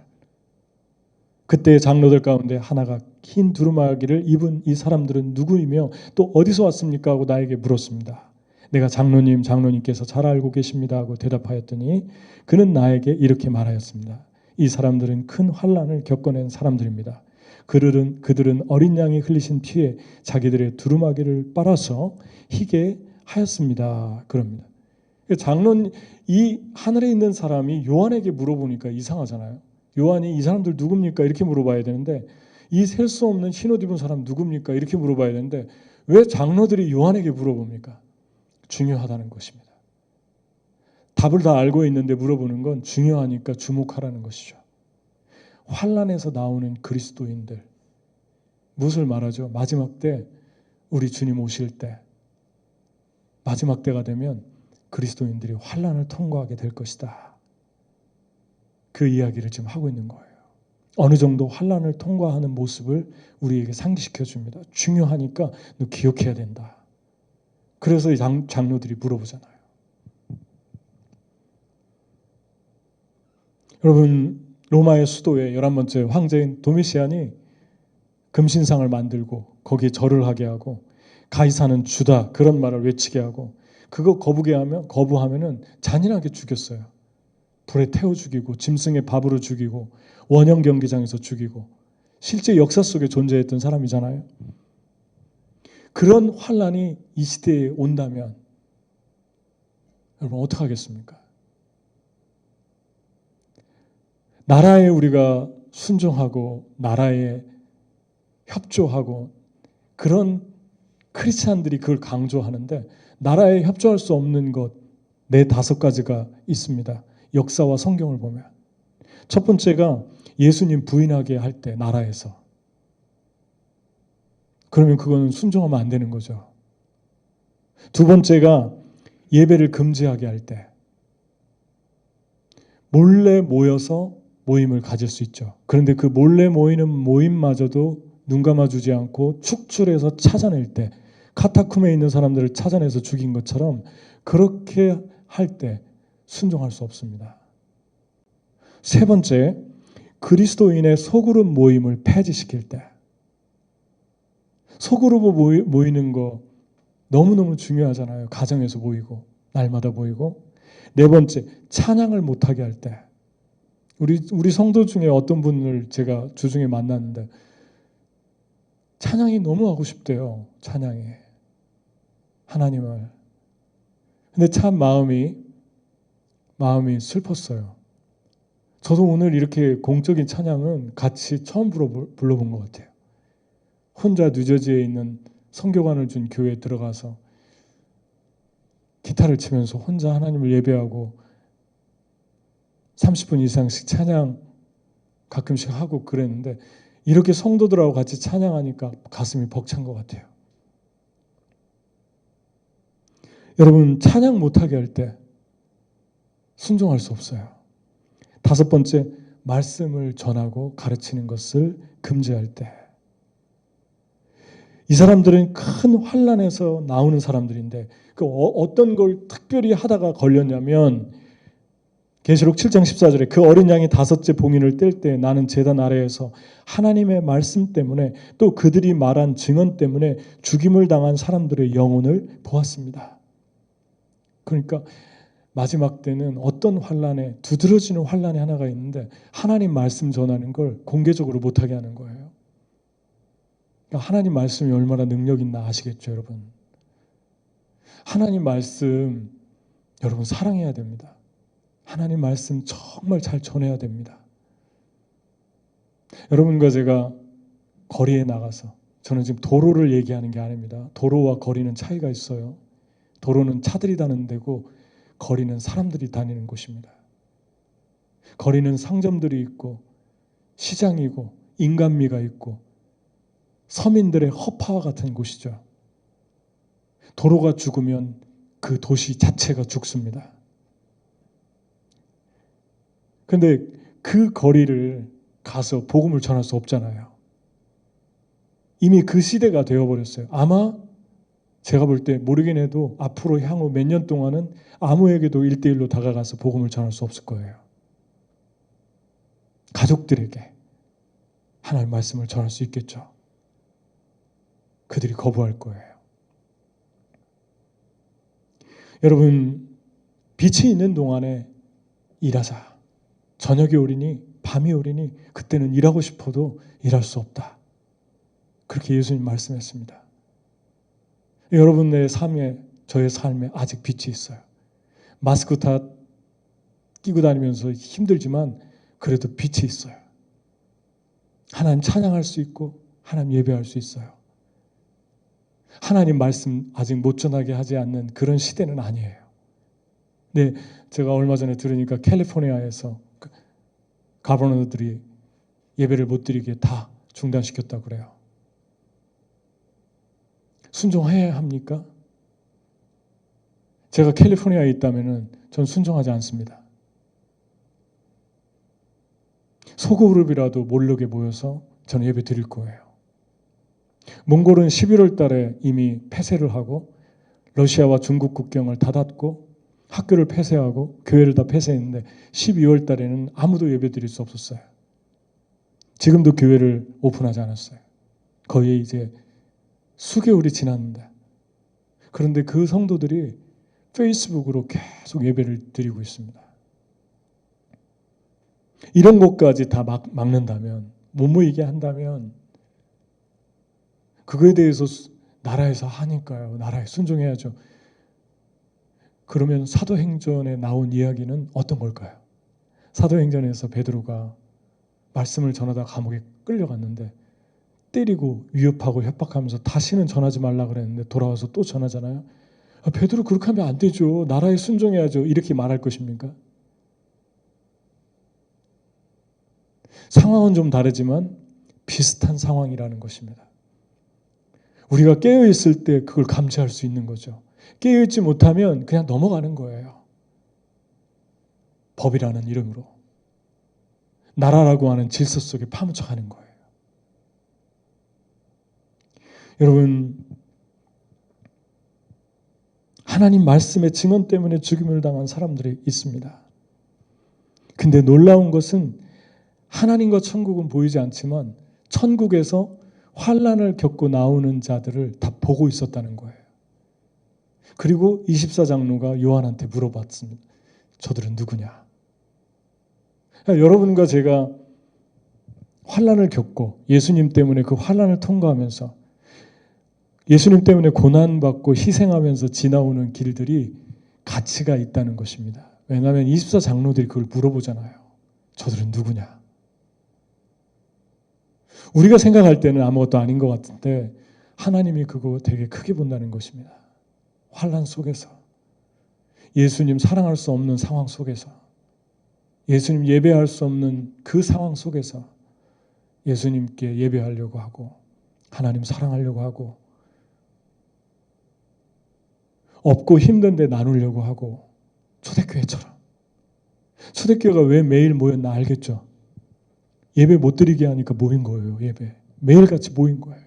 그때 장로들 가운데 하나가 흰 두루마기를 입은 이 사람들은 누구이며 또 어디서 왔습니까? 하고 나에게 물었습니다. 내가 장로님께서 잘 알고 계십니다 하고 대답하였더니 그는 나에게 이렇게 말하였습니다. 이 사람들은 큰 환난을 겪어낸 사람들입니다. 그들은 어린 양이 흘리신 피에 자기들의 두루마기를 빨아서 희게 하였습니다. 그럽니다. 이 하늘에 있는 사람이 요한에게 물어보니까 이상하잖아요. 요한이 이 사람들 누굽니까? 이렇게 물어봐야 되는데 이 셀 수 없는 흰옷 입은 사람 누굽니까? 이렇게 물어봐야 되는데 왜 장로들이 요한에게 물어봅니까? 중요하다는 것입니다. 답을 다 알고 있는데 물어보는 건 중요하니까 주목하라는 것이죠. 환난에서 나오는 그리스도인들, 무엇을 말하죠? 마지막 때 우리 주님 오실 때 마지막 때가 되면 그리스도인들이 환난을 통과하게 될 것이다. 그 이야기를 지금 하고 있는 거예요. 어느 정도 환난을 통과하는 모습을 우리에게 상기시켜 줍니다. 중요하니까 너 기억해야 된다. 그래서 이 장로들이 물어보잖아요. 여러분, 로마의 수도의 11번째 황제인 도미시안이 금신상을 만들고 거기에 절을 하게 하고 가이사는 주다 그런 말을 외치게 하고 그거 거부하면은 잔인하게 죽였어요. 불에 태워 죽이고 짐승의 밥으로 죽이고 원형 경기장에서 죽이고 실제 역사 속에 존재했던 사람이잖아요. 그런 환난이 이 시대에 온다면 여러분 어떻게 하겠습니까? 나라에 우리가 순종하고 나라에 협조하고 그런 크리스찬들이 그걸 강조하는데 나라에 협조할 수 없는 것 4-5가지가 있습니다. 역사와 성경을 보면 첫 번째가 예수님 부인하게 할 때 나라에서 그러면 그거는 순종하면 안 되는 거죠. 두 번째가 예배를 금지하게 할 때 몰래 모여서 모임을 가질 수 있죠. 그런데 그 몰래 모이는 모임마저도 눈 감아주지 않고 축출해서 찾아낼 때 카타콤에 있는 사람들을 찾아내서 죽인 것처럼 그렇게 할 때 순종할 수 없습니다. 세 번째, 그리스도인의 소그룹 모임을 폐지시킬 때 소그룹 모이는 거 너무너무 중요하잖아요. 가정에서 모이고 날마다 모이고 네 번째, 찬양을 못하게 할 때 우리 성도 중에 어떤 분을 제가 주중에 만났는데 찬양이 너무 하고 싶대요. 찬양이 하나님을. 근데 참 마음이 슬펐어요. 저도 오늘 이렇게 공적인 찬양은 같이 처음 불러본 것 같아요. 혼자 뉴저지에 있는 선교관을 준 교회에 들어가서 기타를 치면서 혼자 하나님을 예배하고 30분 이상씩 찬양 가끔씩 하고 그랬는데, 이렇게 성도들하고 같이 찬양하니까 가슴이 벅찬 것 같아요. 여러분, 찬양 못하게 할 때 순종할 수 없어요. 5번째, 말씀을 전하고 가르치는 것을 금지할 때. 이 사람들은 큰 환난에서 나오는 사람들인데 어떤 걸 특별히 하다가 걸렸냐면, 계시록 7장 14절에 그 어린 양이 5째 봉인을 뗄 때 나는 제단 아래에서 하나님의 말씀 때문에 또 그들이 말한 증언 때문에 죽임을 당한 사람들의 영혼을 보았습니다. 그러니까 마지막 때는 어떤 환난에, 두드러지는 환난이 하나가 있는데 하나님 말씀 전하는 걸 공개적으로 못하게 하는 거예요. 그러니까 하나님 말씀이 얼마나 능력 있나 아시겠죠, 여러분? 하나님 말씀 여러분 사랑해야 됩니다. 하나님 말씀 정말 잘 전해야 됩니다. 여러분과 제가 거리에 나가서, 저는 지금 도로를 얘기하는 게 아닙니다. 도로와 거리는 차이가 있어요. 도로는 차들이 다니는 데고 거리는 사람들이 다니는 곳입니다. 거리는 상점들이 있고 시장이고 인간미가 있고 서민들의 허파와 같은 곳이죠. 도로가 죽으면 그 도시 자체가 죽습니다. 그런데 그 거리를 가서 복음을 전할 수 없잖아요. 이미 그 시대가 되어버렸어요. 아마 제가 볼 때 모르긴 해도 앞으로 향후 몇 년 동안은 아무에게도 1대1로 다가가서 복음을 전할 수 없을 거예요. 가족들에게 하나님 말씀을 전할 수 있겠죠. 그들이 거부할 거예요. 여러분, 빛이 있는 동안에 일하자. 저녁이 오리니 밤이 오리니 그때는 일하고 싶어도 일할 수 없다. 그렇게 예수님 말씀했습니다. 여러분의 삶에, 저의 삶에 아직 빛이 있어요. 마스크 다 끼고 다니면서 힘들지만 그래도 빛이 있어요. 하나님 찬양할 수 있고 하나님 예배할 수 있어요. 하나님 말씀 아직 못 전하게 하지 않는 그런 시대는 아니에요. 네, 제가 얼마 전에 들으니까 캘리포니아에서 가버너들이 예배를 못 드리게 다 중단시켰다고 그래요. 순종해야 합니까? 제가 캘리포니아에 있다면 전 순종하지 않습니다. 소그룹이라도 모르게 모여서 저는 예배 드릴 거예요. 몽골은 11월 달에 이미 폐쇄를 하고 러시아와 중국 국경을 닫았고 학교를 폐쇄하고 교회를 다 폐쇄했는데 12월 달에는 아무도 예배 드릴 수 없었어요. 지금도 교회를 오픈하지 않았어요. 거의 이제 수개월이 지났는데, 그런데 그 성도들이 페이스북으로 계속 예배를 드리고 있습니다. 이런 것까지 다 막는다면, 못 모이게 한다면 그거에 대해서 나라에서 하니까요. 나라에 순종해야죠. 그러면 사도행전에 나온 이야기는 어떤 걸까요? 사도행전에서 베드로가 말씀을 전하다 감옥에 끌려갔는데 때리고 위협하고 협박하면서 다시는 전하지 말라 그랬는데 돌아와서 또 전하잖아요. 베드로 그렇게 하면 안 되죠. 나라에 순종해야죠. 이렇게 말할 것입니까? 상황은 좀 다르지만 비슷한 상황이라는 것입니다. 우리가 깨어있을 때 그걸 감지할 수 있는 거죠. 깨어있지 못하면 그냥 넘어가는 거예요. 법이라는 이름으로 나라라고 하는 질서 속에 파묻혀가는 거예요. 여러분, 하나님 말씀의 증언 때문에 죽임을 당한 사람들이 있습니다. 근데 놀라운 것은 하나님과 천국은 보이지 않지만 천국에서 환난을 겪고 나오는 자들을 다 보고 있었다는 거예요. 그리고 24장로가 요한한테 물어봤습니다. 저들은 누구냐? 여러분과 제가 환난을 겪고 예수님 때문에 그 환난을 통과하면서 예수님 때문에 고난받고 희생하면서 지나오는 길들이 가치가 있다는 것입니다. 왜냐하면 24장로들이 그걸 물어보잖아요. 저들은 누구냐? 우리가 생각할 때는 아무것도 아닌 것 같은데 하나님이 그거 되게 크게 본다는 것입니다. 환난 속에서, 예수님 사랑할 수 없는 상황 속에서, 예수님 예배할 수 없는 그 상황 속에서 예수님께 예배하려고 하고 하나님 사랑하려고 하고 없고 힘든데 나누려고 하고, 초대교회처럼. 초대교회가 왜 매일 모였나 알겠죠? 예배 못 드리게 하니까 모인 거예요. 예배 매일같이 모인 거예요.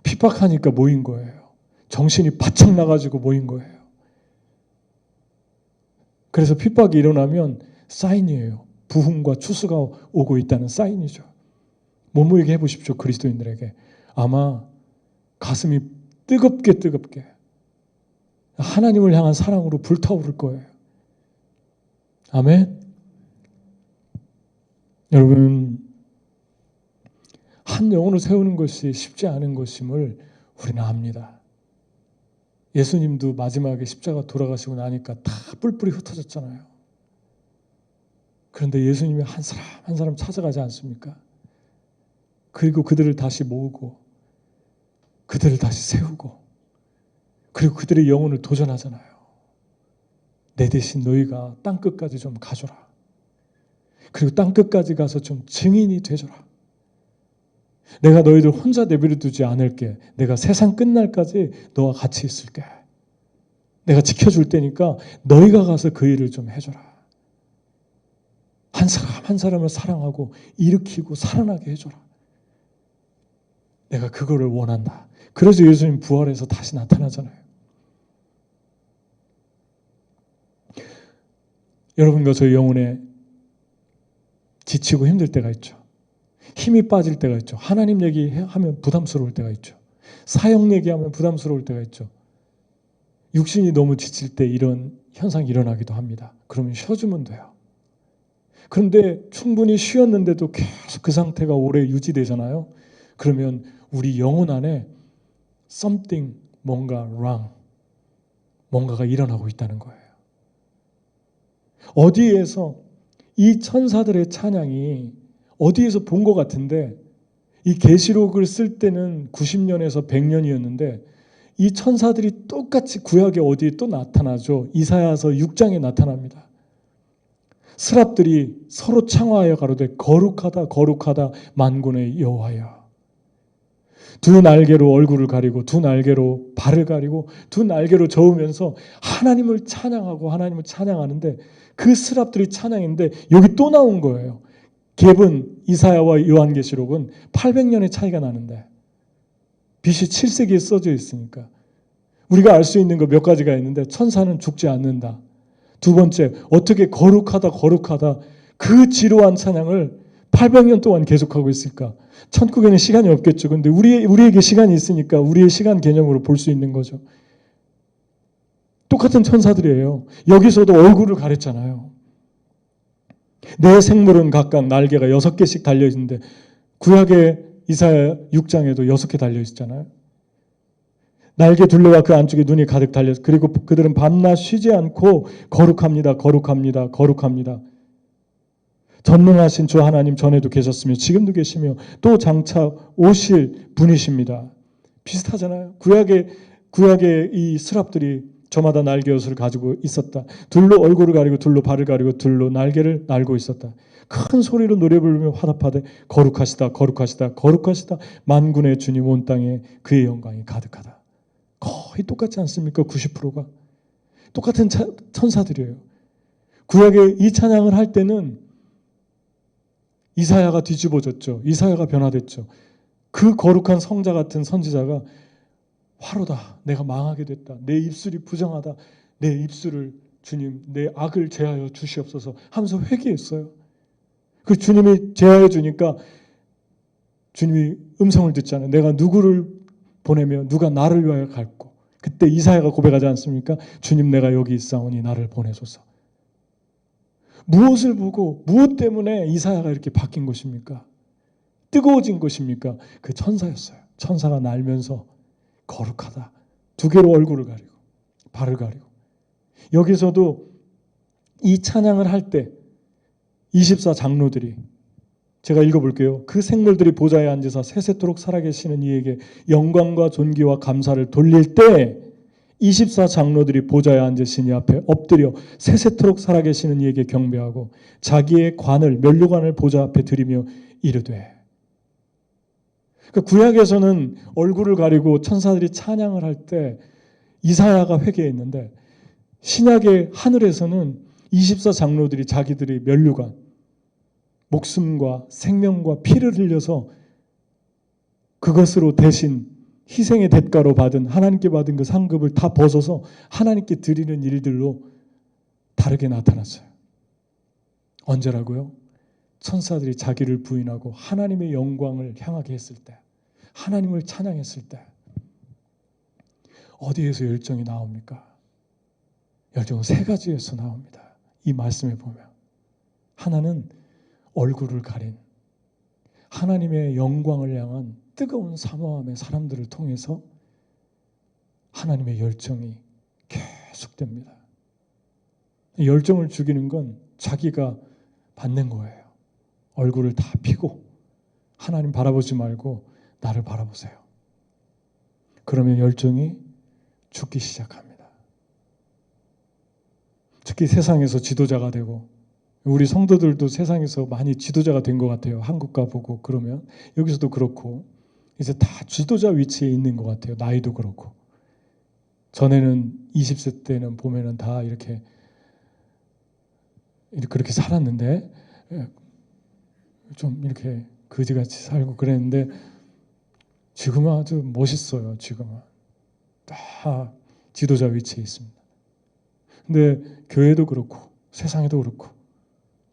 핍박하니까 모인 거예요. 정신이 바짝 나가지고 모인 거예요. 그래서 핍박이 일어나면 사인이에요. 부흥과 추수가 오고 있다는 사인이죠. 못 모이게 해보십시오. 그리스도인들에게. 아마 가슴이 뜨겁게 하나님을 향한 사랑으로 불타오를 거예요. 아멘. 여러분, 한 영혼을 세우는 것이 쉽지 않은 것임을 우리는 압니다. 예수님도 마지막에 십자가 돌아가시고 나니까 다 뿔뿔이 흩어졌잖아요. 그런데 예수님이 한 사람 한 사람 찾아가지 않습니까? 그리고 그들을 다시 모으고 그들을 다시 세우고 그리고 그들의 영혼을 도전하잖아요. 내 대신 너희가 땅끝까지 좀 가줘라. 그리고 땅끝까지 가서 좀 증인이 되줘라. 내가 너희들 혼자 내버려 두지 않을게. 내가 세상 끝날까지 너와 같이 있을게. 내가 지켜줄 테니까 너희가 가서 그 일을 좀 해줘라. 한 사람 한 사람을 사랑하고 일으키고 살아나게 해줘라. 내가 그거를 원한다. 그래서 예수님 부활해서 다시 나타나잖아요. 여러분과 저희 영혼에 지치고 힘들 때가 있죠. 힘이 빠질 때가 있죠. 하나님 얘기하면 부담스러울 때가 있죠. 사역 얘기하면 부담스러울 때가 있죠. 육신이 너무 지칠 때 이런 현상이 일어나기도 합니다. 그러면 쉬어주면 돼요. 그런데 충분히 쉬었는데도 계속 그 상태가 오래 유지되잖아요. 그러면 우리 영혼 안에 something, 뭔가 wrong, 뭔가가 일어나고 있다는 거예요. 어디에서 이 천사들의 찬양이 어디에서 본 것 같은데, 이 계시록을 쓸 때는 90년에서 100년이었는데 이 천사들이 똑같이 구약에 어디에 또 나타나죠. 이사야서 6장에 나타납니다. 스랍들이 서로 창화하여 가로되 거룩하다 거룩하다 만군의 여호와여. 두 날개로 얼굴을 가리고 두 날개로 발을 가리고 두 날개로 저으면서 하나님을 찬양하고 하나님을 찬양하는데, 그 스랍들이 찬양인데 여기 또 나온 거예요. 갭은 이사야와 요한계시록은 800년의 차이가 나는데 BC 7세기에 써져 있으니까 우리가 알 수 있는 거 몇 가지가 있는데, 천사는 죽지 않는다. 두 번째, 어떻게 거룩하다 거룩하다 그 지루한 찬양을 800년 동안 계속하고 있을까? 천국에는 시간이 없겠죠. 근데 우리에게 시간이 있으니까 우리의 시간 개념으로 볼 수 있는 거죠. 똑같은 천사들이에요. 여기서도 얼굴을 가렸잖아요. 내 생물은 각각 날개가 6개씩 달려있는데 구약의 이사야 6장에도 6개 달려있잖아요. 날개 둘레와 그 안쪽에 눈이 가득 달려서, 그리고 그들은 밤낮 쉬지 않고 거룩합니다 거룩합니다 거룩합니다. 전능하신 주 하나님 전에도 계셨으며 지금도 계시며 또 장차 오실 분이십니다. 비슷하잖아요. 구약의 이 스랍들이 저마다 날개옷을 가지고 있었다. 둘로 얼굴을 가리고 둘로 발을 가리고 둘로 날개를 날고 있었다. 큰 소리로 노래 부르며 화답하되 거룩하시다 거룩하시다 거룩하시다 만군의 주님 온 땅에 그의 영광이 가득하다. 거의 똑같지 않습니까? 90%가 똑같은 천사들이에요. 구약의 이 찬양을 할 때는 이사야가 뒤집어졌죠. 이사야가 변화됐죠. 그 거룩한 성자 같은 선지자가 화로다. 내가 망하게 됐다. 내 입술이 부정하다. 내 입술을 주님, 내 악을 제하여 주시옵소서 하면서 회개했어요. 그 주님이 제하여 주니까 주님이 음성을 듣잖아요. 내가 누구를 보내며 누가 나를 위하여 갈고. 그때 이사야가 고백하지 않습니까? 주님, 내가 여기 있사오니 나를 보내소서. 무엇을 보고 무엇 때문에 이사야가 이렇게 바뀐 것입니까? 뜨거워진 것입니까? 그 천사였어요. 천사가 날면서 거룩하다. 두 개로 얼굴을 가리고 발을 가리고. 여기서도 이 찬양을 할 때 24 장로들이, 제가 읽어볼게요. 그 생물들이 보좌에 앉으사 세세토록 살아계시는 이에게 영광과 존귀와 감사를 돌릴 때 24 장로들이 보좌에 앉으신 이 앞에 엎드려 세세토록 살아계시는 이에게 경배하고 자기의 관을, 면류관을 보좌 앞에 들이며 이르되. 그러니까 구약에서는 얼굴을 가리고 천사들이 찬양을 할 때 이사야가 회개했는데, 신약의 하늘에서는 24 장로들이 자기들의 면류관, 목숨과 생명과 피를 흘려서 그것으로 대신 희생의 대가로 받은, 하나님께 받은 그 상급을 다 벗어서 하나님께 드리는 일들로 다르게 나타났어요. 언제라고요? 천사들이 자기를 부인하고 하나님의 영광을 향하게 했을 때, 하나님을 찬양했을 때. 어디에서 열정이 나옵니까? 열정은 세 가지에서 나옵니다. 이 말씀에 보면 하나는 얼굴을 가린 하나님의 영광을 향한 뜨거운 사모함의 사람들을 통해서 하나님의 열정이 계속됩니다. 열정을 죽이는 건 자기가 받는 거예요. 얼굴을 다 피고 하나님 바라보지 말고 나를 바라보세요. 그러면 열정이 죽기 시작합니다. 특히 세상에서 지도자가 되고, 우리 성도들도 세상에서 많이 지도자가 된 것 같아요. 한국 가보고 그러면 여기서도 그렇고 이제 다 지도자 위치에 있는 것 같아요. 나이도 그렇고. 전에는 20세 때는 보면은 다 이렇게 그렇게 살았는데, 좀 이렇게 거지같이 살고 그랬는데 지금은 아주 멋있어요. 지금은 다 지도자 위치에 있습니다. 근데 교회도 그렇고 세상에도 그렇고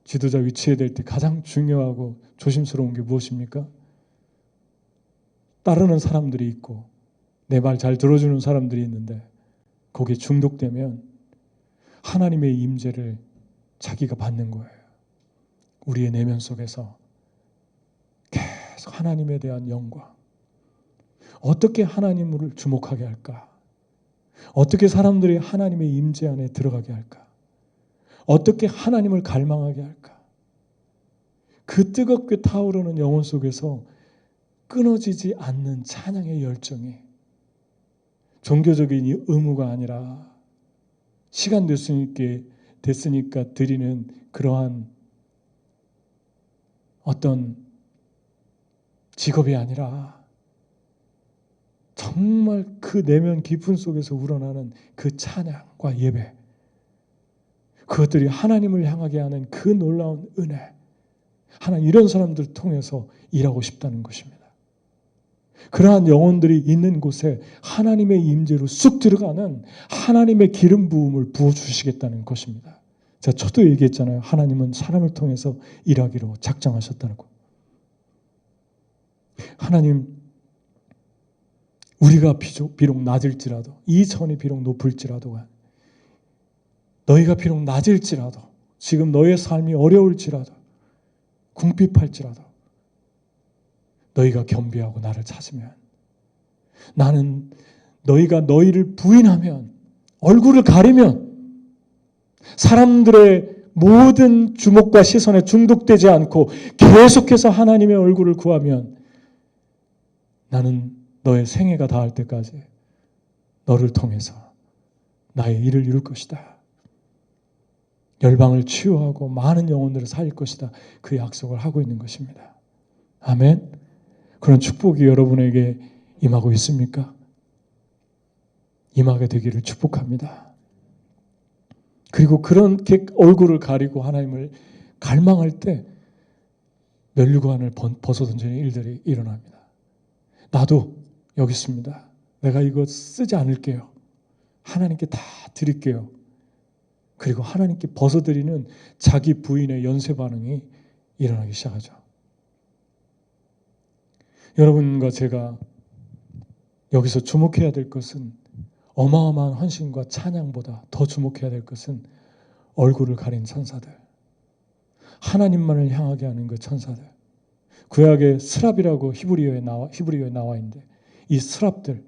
지도자 위치에 될 때 가장 중요하고 조심스러운 게 무엇입니까? 따르는 사람들이 있고 내 말 잘 들어주는 사람들이 있는데 거기에 중독되면 하나님의 임재를 자기가 받는 거예요. 우리의 내면 속에서 계속 하나님에 대한 영광, 어떻게 하나님을 주목하게 할까? 어떻게 사람들이 하나님의 임재 안에 들어가게 할까? 어떻게 하나님을 갈망하게 할까? 그 뜨겁게 타오르는 영혼 속에서 끊어지지 않는 찬양의 열정이 종교적인 의무가 아니라 시간 됐으니까 드리는 그러한 어떤 직업이 아니라 정말 그 내면 깊은 속에서 우러나는 그 찬양과 예배, 그것들이 하나님을 향하게 하는 그 놀라운 은혜, 하나님 이런 사람들을 통해서 일하고 싶다는 것입니다. 그러한 영혼들이 있는 곳에 하나님의 임재로 쑥 들어가는 하나님의 기름 부음을 부어주시겠다는 것입니다. 제가 저도 얘기했잖아요. 하나님은 사람을 통해서 일하기로 작정하셨다는 거. 하나님, 우리가 비록 낮을지라도, 이 천이 비록 높을지라도, 너희가 비록 낮을지라도, 지금 너의 삶이 어려울지라도, 궁핍할지라도 너희가 겸비하고 나를 찾으면, 나는 너희가 너희를 부인하면, 얼굴을 가리면, 사람들의 모든 주목과 시선에 중독되지 않고 계속해서 하나님의 얼굴을 구하면 나는 너의 생애가 닿을 때까지 너를 통해서 나의 일을 이룰 것이다. 열방을 치유하고 많은 영혼들을 살릴 것이다. 그 약속을 하고 있는 것입니다. 아멘. 그런 축복이 여러분에게 임하고 있습니까? 임하게 되기를 축복합니다. 그리고 그렇게 얼굴을 가리고 하나님을 갈망할 때 면류관을 벗어던지는 일들이 일어납니다. 나도 여기 있습니다. 내가 이거 쓰지 않을게요. 하나님께 다 드릴게요. 그리고 하나님께 벗어드리는 자기 부인의 연쇄 반응이 일어나기 시작하죠. 여러분과 제가 여기서 주목해야 될 것은, 어마어마한 헌신과 찬양보다 더 주목해야 될 것은 얼굴을 가린 천사들, 하나님만을 향하게 하는 그 천사들. 구약의 스랍이라고 히브리어에 나와 있는데, 이 스랍들,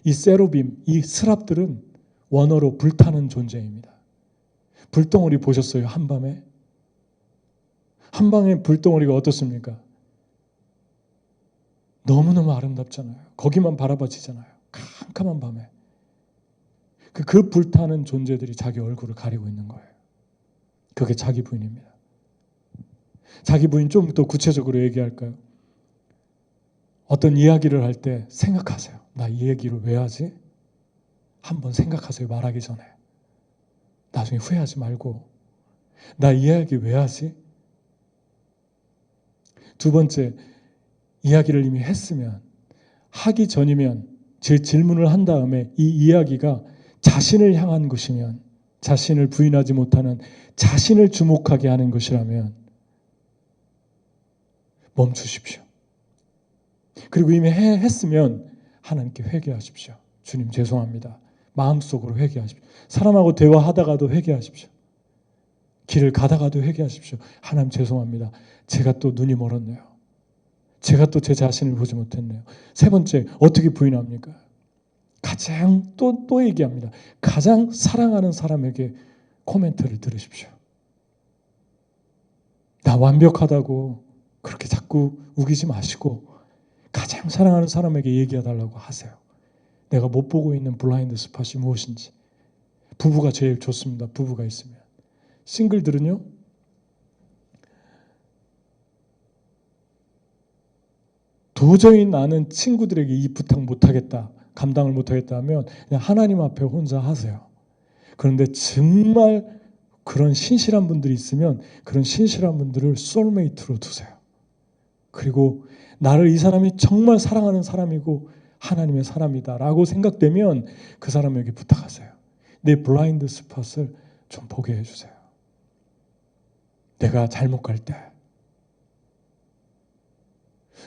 이 세로빔, 이 스랍들은 원어로 불타는 존재입니다. 불덩어리 보셨어요? 한밤에 한 방의 불덩어리가 어떻습니까? 너무너무 아름답잖아요. 거기만 바라봐지잖아요. 캄캄한 밤에. 그 불타는 존재들이 자기 얼굴을 가리고 있는 거예요. 그게 자기 부인입니다. 자기 부인 좀 더 구체적으로 얘기할까요? 어떤 이야기를 할 때 생각하세요. 나 이 얘기를 왜 하지? 한번 생각하세요. 말하기 전에. 나중에 후회하지 말고. 나 이 이야기 왜 하지? 두 번째, 이야기를 이미 했으면, 하기 전이면 제 질문을 한 다음에 이 이야기가 자신을 향한 것이면, 자신을 부인하지 못하는 자신을 주목하게 하는 것이라면 멈추십시오. 그리고 이미 했으면 하나님께 회개하십시오. 주님 죄송합니다. 마음속으로 회개하십시오. 사람하고 대화하다가도 회개하십시오. 길을 가다가도 회개하십시오. 하나님 죄송합니다. 제가 또 눈이 멀었네요. 제가 또 제 자신을 보지 못했네요. 세 번째, 어떻게 부인합니까? 가장 또 얘기합니다. 가장 사랑하는 사람에게 코멘트를 들으십시오. 나 완벽하다고 그렇게 자꾸 우기지 마시고 가장 사랑하는 사람에게 얘기해달라고 하세요. 내가 못 보고 있는 블라인드 스팟이 무엇인지. 부부가 제일 좋습니다. 부부가 있으면. 싱글들은요, 도저히 나는 친구들에게 이 부탁 못하겠다, 감당을 못하겠다 하면 그냥 하나님 앞에 혼자 하세요. 그런데 정말 그런 신실한 분들이 있으면 그런 신실한 분들을 소울메이트로 두세요. 그리고 나를 이 사람이 정말 사랑하는 사람이고 하나님의 사람이다라고 생각되면 그 사람에게 부탁하세요. 내 블라인드 스팟을 좀 보게 해주세요. 내가 잘못 갈 때.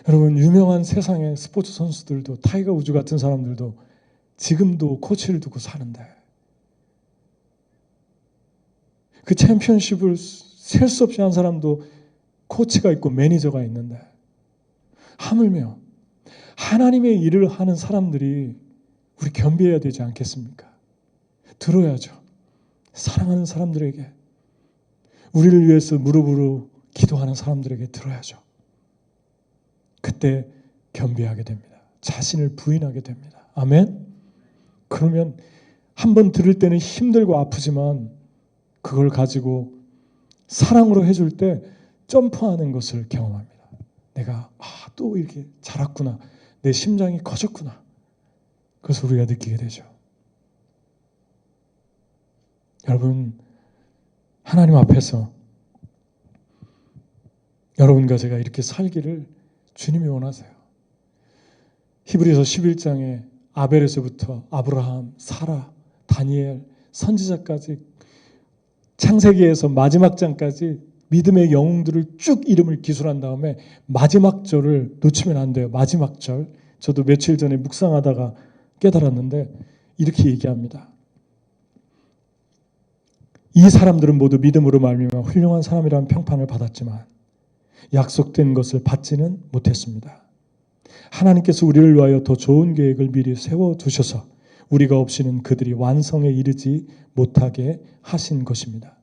여러분, 유명한 세상의 스포츠 선수들도, 타이거 우즈 같은 사람들도 지금도 코치를 두고 사는데, 그 챔피언십을 셀 수 없이 한 사람도 코치가 있고 매니저가 있는데, 하물며 하나님의 일을 하는 사람들이 우리 겸비해야 되지 않겠습니까? 들어야죠. 사랑하는 사람들에게, 우리를 위해서 무릎으로 기도하는 사람들에게 들어야죠. 그때 겸비하게 됩니다. 자신을 부인하게 됩니다. 아멘? 그러면 한번 들을 때는 힘들고 아프지만 그걸 가지고 사랑으로 해줄 때 점프하는 것을 경험합니다. 내가 또 이렇게 자랐구나. 내 심장이 커졌구나. 그것을 우리가 느끼게 되죠. 여러분, 하나님 앞에서 여러분과 제가 이렇게 살기를 주님이 원하세요. 히브리서 11장에 아벨에서부터 아브라함, 사라, 다니엘, 선지자까지 창세기에서 마지막 장까지 믿음의 영웅들을 쭉 이름을 기술한 다음에 마지막 절을 놓치면 안 돼요. 마지막 절. 저도 며칠 전에 묵상하다가 깨달았는데 이렇게 얘기합니다. 이 사람들은 모두 믿음으로 말미암아 훌륭한 사람이라는 평판을 받았지만 약속된 것을 받지는 못했습니다. 하나님께서 우리를 위하여 더 좋은 계획을 미리 세워두셔서 우리가 없이는 그들이 완성에 이르지 못하게 하신 것입니다.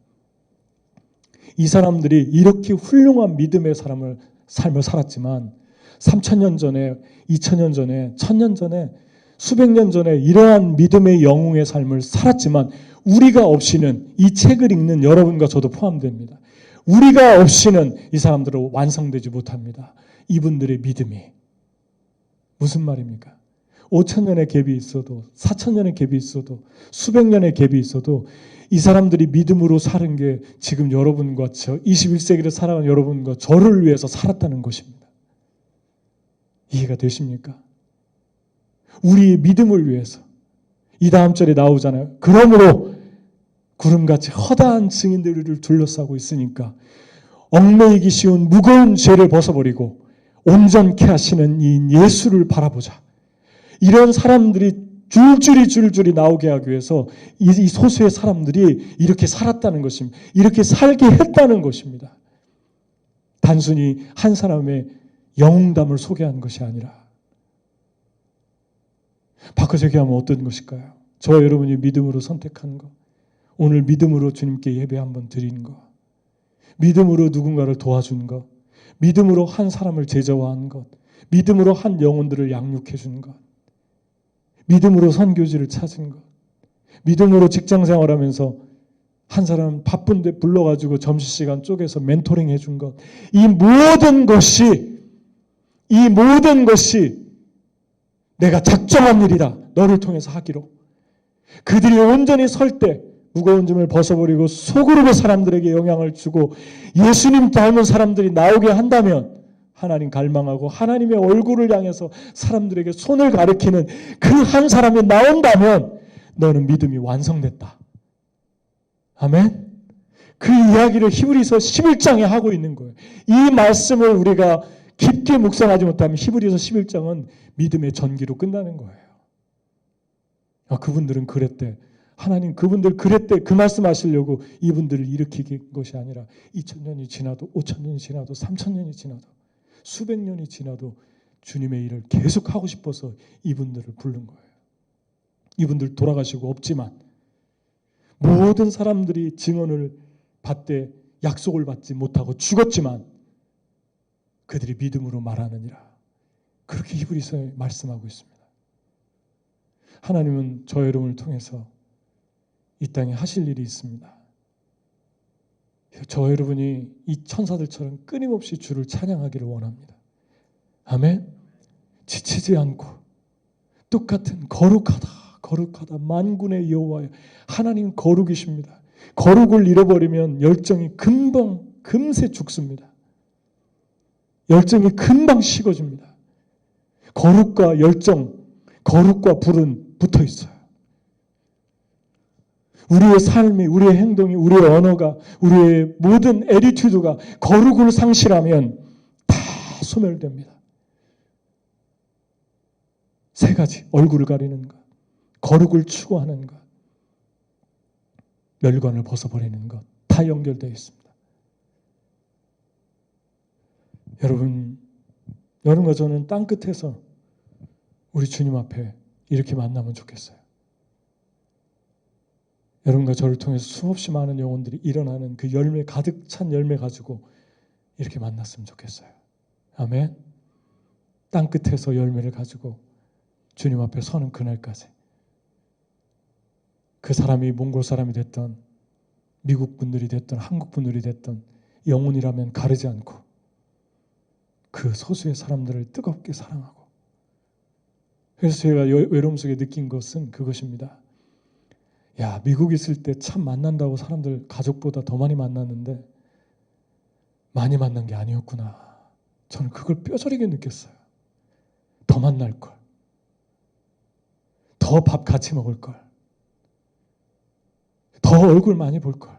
이 사람들이 이렇게 훌륭한 믿음의 삶을 살았지만 3,000년 전에, 2,000년 전에, 1,000년 전에, 수백 년 전에 이러한 믿음의 영웅의 삶을 살았지만 우리가 없이는, 이 책을 읽는 여러분과 저도 포함됩니다. 우리가 없이는 이 사람들은 완성되지 못합니다. 이분들의 믿음이. 무슨 말입니까? 5,000년의 갭이 있어도, 4,000년의 갭이 있어도, 수백 년의 갭이 있어도 이 사람들이 믿음으로 사는 게 지금 여러분과 저 21세기를 살아가는 여러분과 저를 위해서 살았다는 것입니다. 이해가 되십니까? 우리의 믿음을 위해서. 이 다음 절에 나오잖아요. 그러므로 구름같이 허다한 증인들을 둘러싸고 있으니까 얽매이기 쉬운 무거운 죄를 벗어버리고 온전케 하시는 이 예수를 바라보자. 이런 사람들이 줄줄이 나오게 하기 위해서 이 소수의 사람들이 이렇게 살았다는 것입니다. 이렇게 살게 했다는 것입니다. 단순히 한 사람의 영웅담을 소개한 것이 아니라. 바꿔서 얘기하면 어떤 것일까요? 저와 여러분이 믿음으로 선택한 것, 오늘 믿음으로 주님께 예배 한번 드리는 것, 믿음으로 누군가를 도와준 것, 믿음으로 한 사람을 제자화한 것, 믿음으로 한 영혼들을 양육해 준 것, 믿음으로 선교지를 찾은 것, 믿음으로 직장생활하면서 한 사람 바쁜데 불러가지고 점심시간 쪼개서 멘토링 해준 것, 이 모든 것이 내가 작정한 일이다. 너를 통해서 하기로. 그들이 온전히 설 때 무거운 짐을 벗어버리고 소그룹의 사람들에게 영향을 주고 예수님 닮은 사람들이 나오게 한다면, 하나님 갈망하고 하나님의 얼굴을 향해서 사람들에게 손을 가리키는 그 한 사람이 나온다면 너는 믿음이 완성됐다. 아멘. 그 이야기를 히브리서 11장에 하고 있는 거예요. 이 말씀을 우리가 깊게 묵상하지 못하면 히브리서 11장은 믿음의 전기로 끝나는 거예요. 그분들은 그랬대. 하나님 그분들 그랬대. 그 말씀하시려고 이분들을 일으키는 것이 아니라 2000년이 지나도 5000년이 지나도 3000년이 지나도 수백 년이 지나도 주님의 일을 계속하고 싶어서 이분들을 부른 거예요. 이분들 돌아가시고 없지만 모든 사람들이 증언을 받되 약속을 받지 못하고 죽었지만 그들이 믿음으로 말하느니라. 그렇게 히브리서에 말씀하고 있습니다. 하나님은 저 여러분을 통해서 이 땅에 하실 일이 있습니다. 저 여러분이 이 천사들처럼 끊임없이 주를 찬양하기를 원합니다. 아멘. 지치지 않고 똑같은 거룩하다 만군의 여호와여. 하나님 거룩이십니다. 거룩을 잃어버리면 열정이 금세 죽습니다. 열정이 금방 식어집니다. 거룩과 열정, 거룩과 불은 붙어 있어요. 우리의 삶이, 우리의 행동이, 우리의 언어가, 우리의 모든 애티튜드가 거룩을 상실하면 다 소멸됩니다. 세 가지, 얼굴을 가리는 것, 거룩을 추구하는 것, 멸관을 벗어버리는 것, 다 연결되어 있습니다. 여러분과 저는 땅끝에서 우리 주님 앞에 이렇게 만나면 좋겠어요. 여러분과 저를 통해서 수없이 많은 영혼들이 일어나는 그 열매, 가득 찬 열매 가지고 이렇게 만났으면 좋겠어요. 아멘. 땅끝에서 열매를 가지고 주님 앞에 서는 그날까지 그 사람이 몽골 사람이 됐던 미국 분들이 됐던 한국 분들이 됐던 영혼이라면 가르지 않고 그 소수의 사람들을 뜨겁게 사랑하고, 그래서 제가 외로움 속에 느낀 것은 그것입니다. 야, 미국 있을 때 참 만난다고 사람들 가족보다 더 많이 만났는데 많이 만난 게 아니었구나. 저는 그걸 뼈저리게 느꼈어요. 더 만날 걸, 더 밥 같이 먹을 걸, 더 얼굴 많이 볼 걸.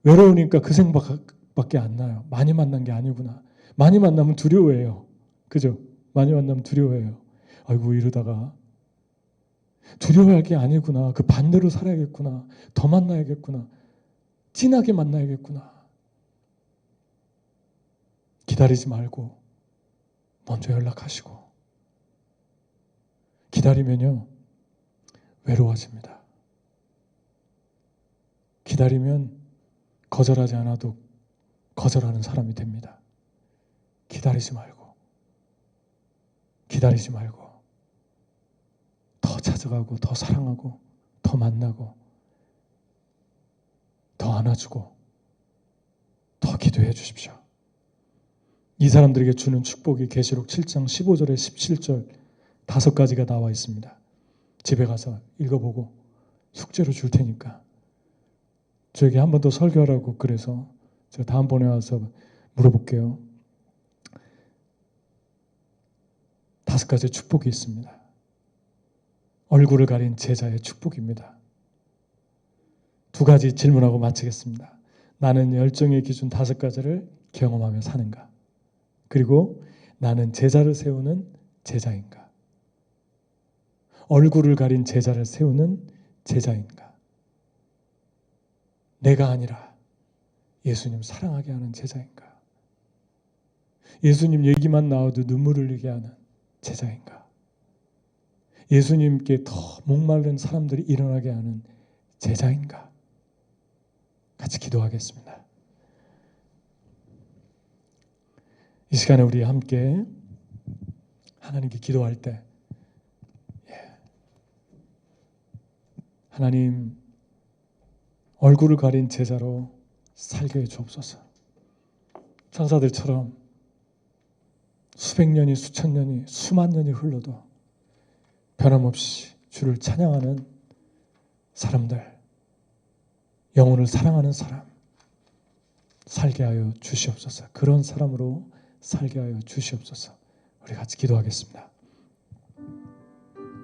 외로우니까 그 생각밖에 안 나요. 많이 만난 게 아니구나. 많이 만나면 두려워해요. 그죠? 많이 만나면 두려워해요. 아이고 이러다가 두려워할 게 아니구나. 그 반대로 살아야겠구나. 더 만나야겠구나. 진하게 만나야겠구나. 기다리지 말고 먼저 연락하시고. 기다리면요 외로워집니다. 기다리면 거절하지 않아도 거절하는 사람이 됩니다. 기다리지 말고 더 찾아가고 더 사랑하고 더 만나고 더 안아주고 더 기도해 주십시오. 이 사람들에게 주는 축복이 계시록 7장 15절에 17절 5가지가 나와 있습니다. 집에 가서 읽어보고 숙제로 줄 테니까 저에게 한 번 더 설교하라고 그래서 제가 다음번에 와서 물어볼게요. 5가지 축복이 있습니다. 얼굴을 가린 제자의 축복입니다. 2가지 질문하고 마치겠습니다. 나는 열정의 기준 5가지를 경험하며 사는가? 그리고 나는 제자를 세우는 제자인가? 얼굴을 가린 제자를 세우는 제자인가? 내가 아니라 예수님 사랑하게 하는 제자인가? 예수님 얘기만 나와도 눈물 흘리게 하는 제자인가? 예수님께 더 목마른 사람들이 일어나게 하는 제자인가? 같이 기도하겠습니다. 이 시간에 우리 함께 하나님께 기도할 때 하나님 얼굴을 가린 제자로 살게 해 주옵소서. 천사들처럼 수백 년이 수천 년이 수만 년이 흘러도 변함없이 주를 찬양하는 사람들, 영혼을 사랑하는 사람 살게 하여 주시옵소서. 그런 사람으로 살게 하여 주시옵소서. 우리 같이 기도하겠습니다.